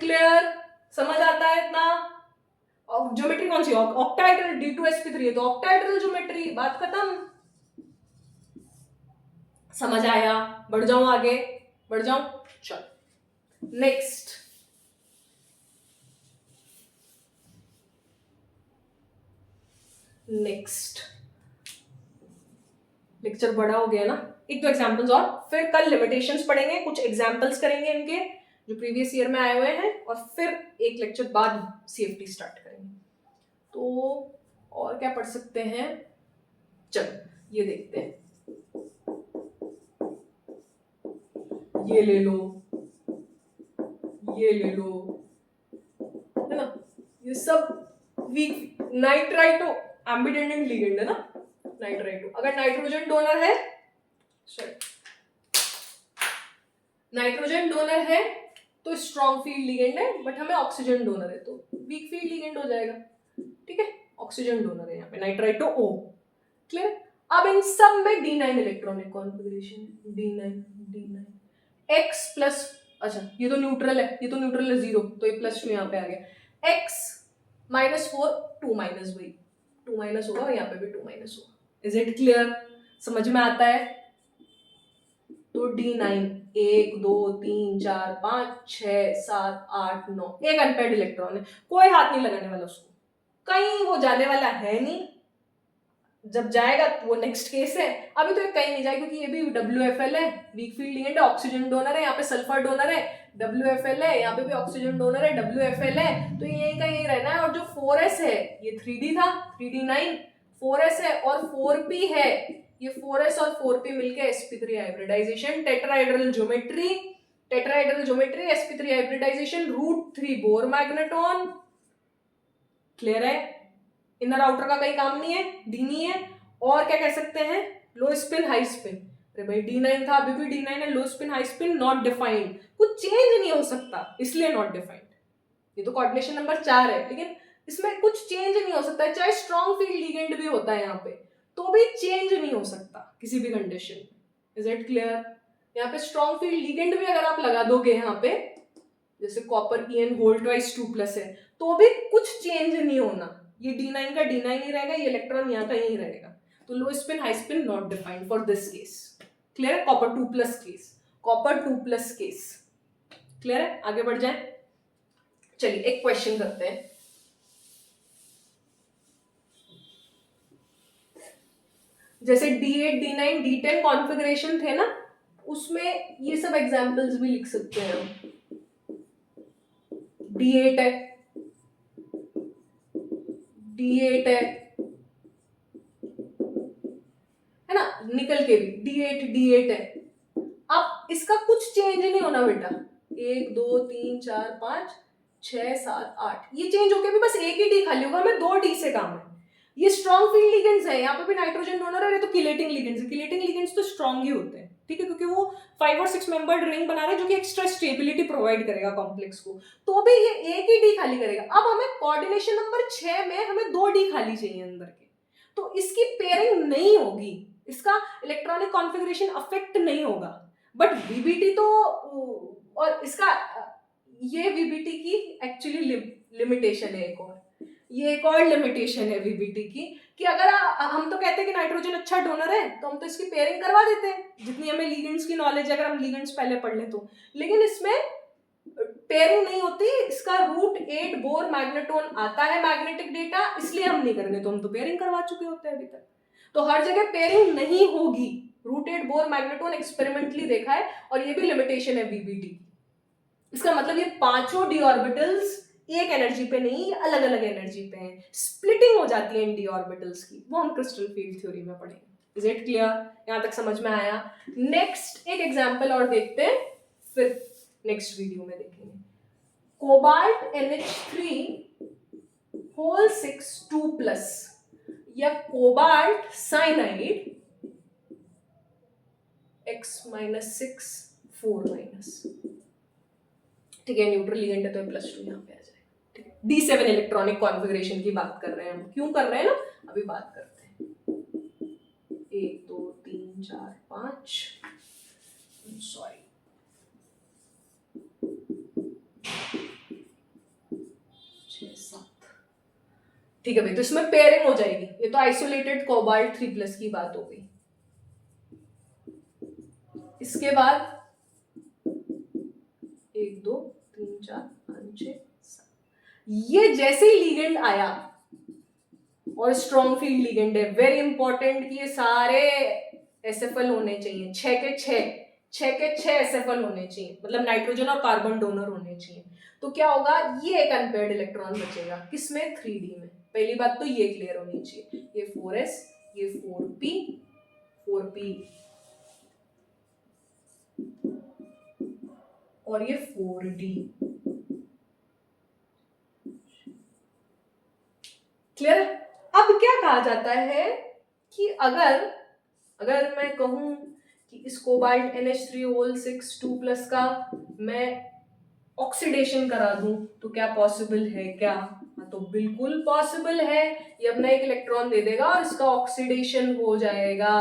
clear? समझ आता है इतना? ज्योमेट्री कौन सी? ऑक्टाहेड्रल, D2sp3 है तो ऑक्टाहेड्रल ज्योमेट्री, बात खत्म। समझ आया? बढ़ जाऊं? चल नेक्स्ट, लेक्चर बड़ा हो गया ना, एक तो एग्जांपल्स और फिर कल लिमिटेशंस पढ़ेंगे, कुछ एग्जांपल्स करेंगे इनके जो प्रीवियस ईयर में आए हुए हैं, और फिर एक लेक्चर बाद CFT स्टार्ट करेंगे। तो और क्या पढ़ सकते हैं? चल ये देखते हैं, ये ले लो, है ना? ये सब वीक नाइट्राइटो एम्बिडेंडिंग लिगेंड है ना, नाइट्राइटो। अगर नाइट्रोजन डोनर है तो स्ट्रॉन्ग फील्ड लिगेंड है, बट हमें ऑक्सीजन डोनर है तो वीक फील्ड लिगेंड हो जाएगा, ठीक है? ऑक्सीजन डोनर है यहाँ पे नाइट्राइटो O, क्लियर? अब इन सब में D9 electronic configuration, D9 x plus, अच्छा ये तो न्यूट्रल है 0, तो ये +2 यहाँ पे आ गया, x -4 2 माइनस, वही 2 माइनस होगा और यहाँ पे भी 2 माइनस होगा। Is it clear? समझ में आता है? तो D9 1 2 3 4 5 6 7 8 9, एक अनपेयर्ड इलेक्ट्रॉन है, कोई हाथ नहीं लगाने वाला उसको, कहीं वो जाने वाला है नहीं, जब जाएगा वो नेक्स्ट केस है। अभी तो ये कहीं नहीं जाएगा क्योंकि ये भी WFL है, वीक फील्ड लिगेंड है, ऑक्सीजन डोनर है, यहाँ पे सल्फर डोनर है, WFL है, यहाँ पे भी ऑक्सीजन डोनर है, WFL है, तो यही का यही रहना है। और जो 4s है ये 3D था, 3D9 4s है और 4p है, ये 4s और 4p मिलके sp3 hybridisation, tetrahedral geometry sp3 hybridisation, root 3 Bohr magneton. Clear है? इनर आउटर का कहीं काम नहीं है, D नहीं है। और क्या कह सकते हैं? लो स्पिन हाई स्पिन, अरे भाई D9 था, अभी भी D9 है, लो spin high spin not defined, कुछ चेंज नहीं हो सकता इसलिए नॉट डिफाइंड। ये तो कोऑर्डिनेशन नंबर 4 है, लेकिन इसमें कुछ चेंज नहीं हो सकता, चाहे स्ट्रॉन्ग फील्ड लिगेंड भी होता है यहाँ पे तो भी चेंज नहीं हो सकता किसी भी कंडीशन में। Is it clear? यहाँ पे स्ट्रॉन्ग फील्ड लिगेंड भी अगर आप लगा दोगे यहाँ पे, जैसे कॉपर En2+2 है, तो भी कुछ चेंज नहीं होना, ये D9 का D9 ही रहेगा, ये इलेक्ट्रॉन यहाँ का यही रहेगा। तो low spin high spin not defined for this case. Clear? Copper 2+ case, clear है? आगे बढ़ जाए, चलिए एक क्वेश्चन करते हैं। जैसे D8 D9 D10 कॉन्फ़िगरेशन थे ना, उसमें ये सब एग्जांपल्स भी लिख सकते हैं हम। D8 है, D8 है ना, निकल के भी D8 है। अब इसका कुछ चेंज नहीं होना बेटा, 1 2 3 4 5 6 7 8 ये चेंज होके भी बस एक ही डी खाली होगा, हमें 2 डी से काम है। ये स्ट्रॉन्ग फील्ड लिगेंड्स है, यहाँ पे भी नाइट्रोजन डोनर है, ये तो किलेटिंग लिगेंड्स है। किलेटिंग लिगेंड्स तो स्ट्रॉन्ग ही होते हैं, ठीक है, क्योंकि वो 5 और 6 मेंबर्ड रिंग बना रहे हैं जो कि एक्स्ट्रा स्टेबिलिटी प्रोवाइड करेगा कॉम्प्लेक्स को, तो भी ये एक ही डी खाली करेगा। अब हमें कोऑर्डिनेशन नंबर 6 में हमें 2 डी खाली चाहिए अंदर के, तो इसकी पेयरिंग नहीं होगी, इसका इलेक्ट्रॉनिक कॉन्फ़िगरेशन अफेक्ट नहीं होगा। बट वीबीटी तो, और इसका ये वीबीटी की एक्चुअली लिमिटेशन है, ये एक और लिमिटेशन है वीबीटी की, कि अगर हम तो कहते हैं कि नाइट्रोजन अच्छा डोनर है तो हम तो इसकी पेयरिंग करवा देते हैं, जितनी हमें लिगेंड्स की नॉलेज है, अगर हम लिगेंड्स पहले पढ़ लें तो। लेकिन इसमें पेयरिंग नहीं होती, इसका रूट 8 बोर मैग्नेटोन आता है मैग्नेटिक डेटा, इसलिए हम नहीं करेंगे, तो हम तो पेयरिंग करवा चुके होते हैं अभी तक। तो हर जगह पेयरिंग नहीं होगी, रूट 8 बोर मैग्नेटोन एक्सपेरिमेंटली देखा है, और ये भी लिमिटेशन है वीबीटी। इसका मतलब ये पांचों डी ऑर्बिटल्स एक एनर्जी पे नहीं, अलग अलग एनर्जी पे हैं, स्प्लिटिंग हो जाती है इन डी ऑर्बिटल्स की, वो हम क्रिस्टल फील्ड थ्योरी में पढ़ेंगे। Is it clear? यहां तक समझ में आया? नेक्स्ट एक एग्जांपल और देखते हैं, फिर नेक्स्ट वीडियो में देखेंगे। कोबाल्ट NH3 होल 6 2+ या कोबाल्ट साइनाइड X-6 4-, ठीक है, न्यूट्रल लिगेंड है तो +2 यहाँ पे आ जाएगा, ठीक है। D7 इलेक्ट्रॉनिक कॉन्फ़िगरेशन की बात कर रहे हैं हम, क्यों कर रहे हैं ना, अभी बात करते हैं। 1 2 3 4 5 सॉरी 6 7, ठीक है भाई, तो इसमें पेयरिंग हो जाएगी। ये तो आइसोलेटेड कोबाल्ट 3+ की बात हो गई। इसके बाद 1 2 3 4 5 6 7, ये जैसे ही लिगेंड आया, और स्ट्रॉन्ग फील्ड लिगेंड है, वेरी इंपॉर्टेंट कि ये सारे SFL होने चाहिए, 6 के 6 SFL होने चाहिए, मतलब नाइट्रोजन और कार्बन डोनर होने चाहिए। तो क्या होगा, ये एक अनपेयर्ड इलेक्ट्रॉन बचेगा, किसमें? 3D में। पहली बात तो ये क्लियर होनी चाहिए, ये 4s, ये 4p 4p और ये 4d। क्लियर? अब क्या कहा जाता है कि अगर मैं कहूं कि इस कोबाल्ट NH3 होल 6 2+ का मैं ऑक्सीडेशन करा दूं, तो क्या पॉसिबल है क्या? तो बिल्कुल पॉसिबल है, ये अपना एक इलेक्ट्रॉन दे देगा और इसका ऑक्सीडेशन हो जाएगा।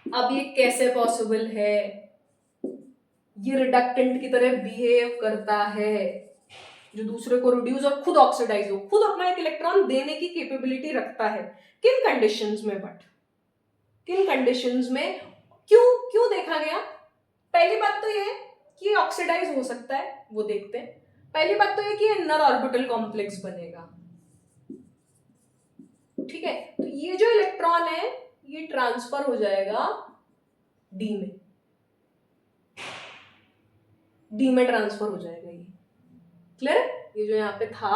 अब ये कैसे पॉसिबल है? ये रिडक्टेंट की तरह बिहेव करता है, जो दूसरे को रिड्यूस और खुद ऑक्सीडाइज हो, खुद अपना एक इलेक्ट्रॉन देने की कैपेबिलिटी रखता है। किन कंडीशंस में? बट किन कंडीशंस में, क्यों देखा गया? पहली बात तो ये कि ऑक्सीडाइज हो सकता है, वो देखते हैं। पहली बात तो ये कि इनर ऑर्बिटल कॉम्प्लेक्स बनेगा, ठीक है। तो ये जो इलेक्ट्रॉन है ये ट्रांसफर हो जाएगा डी में, डी में ट्रांसफर हो जाएगा ये। क्लियर? ये जो यहाँ पे था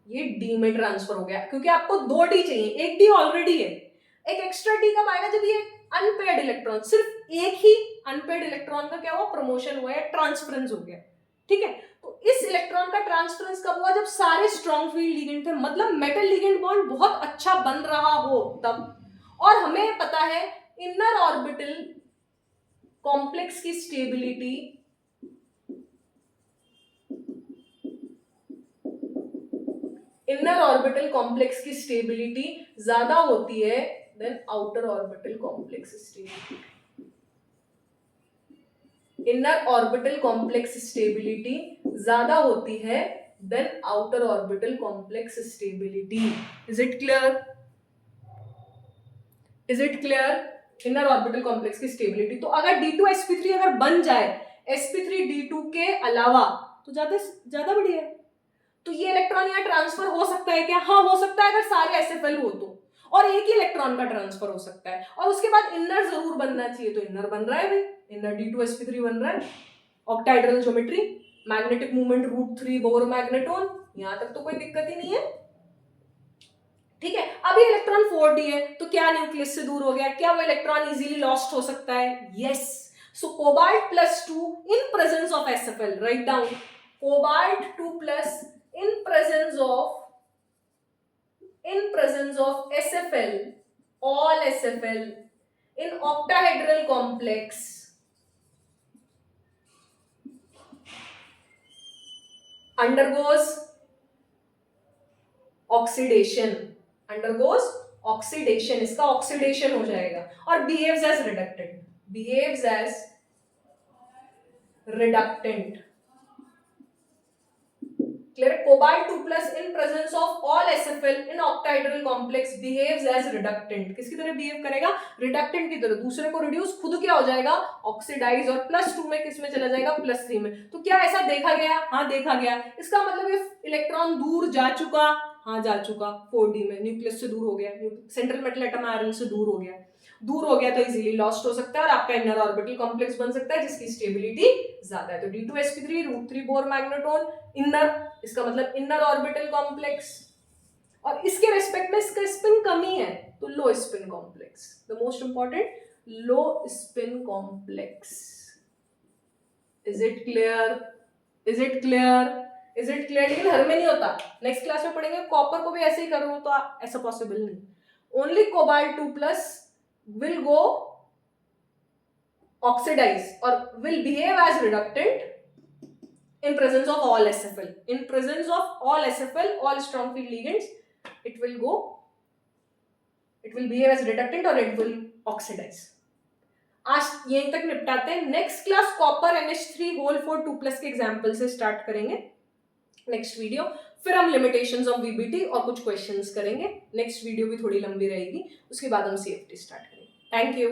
ये डी में ट्रांसफर हो गया, क्योंकि आपको 2 डी चाहिए, एक डी ऑलरेडी है, एक एक्स्ट्रा डी कब आएगा? जब ये अनपेयर्ड इलेक्ट्रॉन, सिर्फ एक ही अनपेयर्ड इलेक्ट्रॉन का क्या हुआ? प्रमोशन हुआ या ट्रांसफरेंस हो गया, ठीक है। तो इस इलेक्ट्रॉन का ट्रांसफरेंस कब हुआ? जब सारे स्ट्रॉन्ग फील्ड लिगेंड थे, मतलब मेटल लिगेंड बॉन्ड बहुत अच्छा बन रहा हो तब। और हमें पता है इनर ऑर्बिटल कॉम्प्लेक्स की स्टेबिलिटी इनर ऑर्बिटल कॉम्प्लेक्स की स्टेबिलिटी ज्यादा होती है then outer orbital complex stability. Inner orbital complex stability ज्यादा होती है then outer orbital complex stability. Is it clear? Is it clear? Inner orbital complex की stability, तो अगर D2sp3 अगर बन जाए sp3d2 के अलावा तो ज्यादा बढ़िया है। तो ये इलेक्ट्रॉन यहाँ ट्रांसफर हो सकता है क्या? हाँ हो सकता है, अगर सारे SFL हो तो, और एक ही इलेक्ट्रॉन का ट्रांसफर हो सकता है, और उसके बाद इनर जरूर बनना चाहिए। तो इनर बन रहा है भाई, इनर d2sp3 बन रहा है। Octahedral geometry, magnetic movement √3 Bohr magneton, यहां तक तो कोई दिक्कत ही नहीं है। ठीक है, अभी इलेक्ट्रॉन 4d है, तो क्या न्यूक्लियस से दूर हो गया? क्या वो इलेक्ट्रॉन इजीली लॉस्ट हो सकता है? Yes. So cobalt +2 in presence of SFL, write down cobalt 2+ in presence of SFL, all SFL in octahedral complex undergoes oxidation, इसका ऑक्सीडेशन हो जाएगा और behaves as reductant. Clear? Cobalt 2+ in presence of all SFL in octahedral complex behaves as reductant. किसकी तरह behave करेगा? Reductant की तरह, दूसरे को रिड्यूस, खुद क्या हो जाएगा? ऑक्सीडाइज, और +2 में किस में चला जाएगा? +3 में। तो क्या ऐसा देखा गया? हाँ देखा गया। इसका मतलब ये इलेक्ट्रॉन दूर जा चुका, हाँ जा चुका 4d में, न्यूक्लियस से दूर हो गया, सेंट्रल मेटल एटम आयरन से दूर हो गया तो इजीली लॉस्ट हो सकता है, और आपका इनर ऑर्बिटल कॉम्प्लेक्स बन सकता है जिसकी स्टेबिलिटी ज्यादा है। तो d2sp3 √3 बोर मैग्नेटोन, इनर, इसका मतलब इनर ऑर्बिटल कॉम्प्लेक्स, और इसके रेस्पेक्ट में इसका स्पिन कमी है तो low spin complex, the most important low spin complex. Is it clear? लेकिन हर में नहीं होता, नेक्स्ट क्लास में पढ़ेंगे। कॉपर को भी ऐसे ही करो तो ऐसा पॉसिबल नहीं। Only cobalt 2+ will go oxidize or will behave as reductant in presence of all SFL. In presence of all SFL, all strong field ligands, it will behave as reductant or it will oxidize. आज यहीं तक निपटाते हैं। Next class copper NH3 2+ के example से start करेंगे next video. फिर हम limitations of VBT और कुछ क्वेश्चंस करेंगे। नेक्स्ट वीडियो भी थोड़ी लंबी रहेगी, उसके बाद हम CFT स्टार्ट करेंगे। Thank you.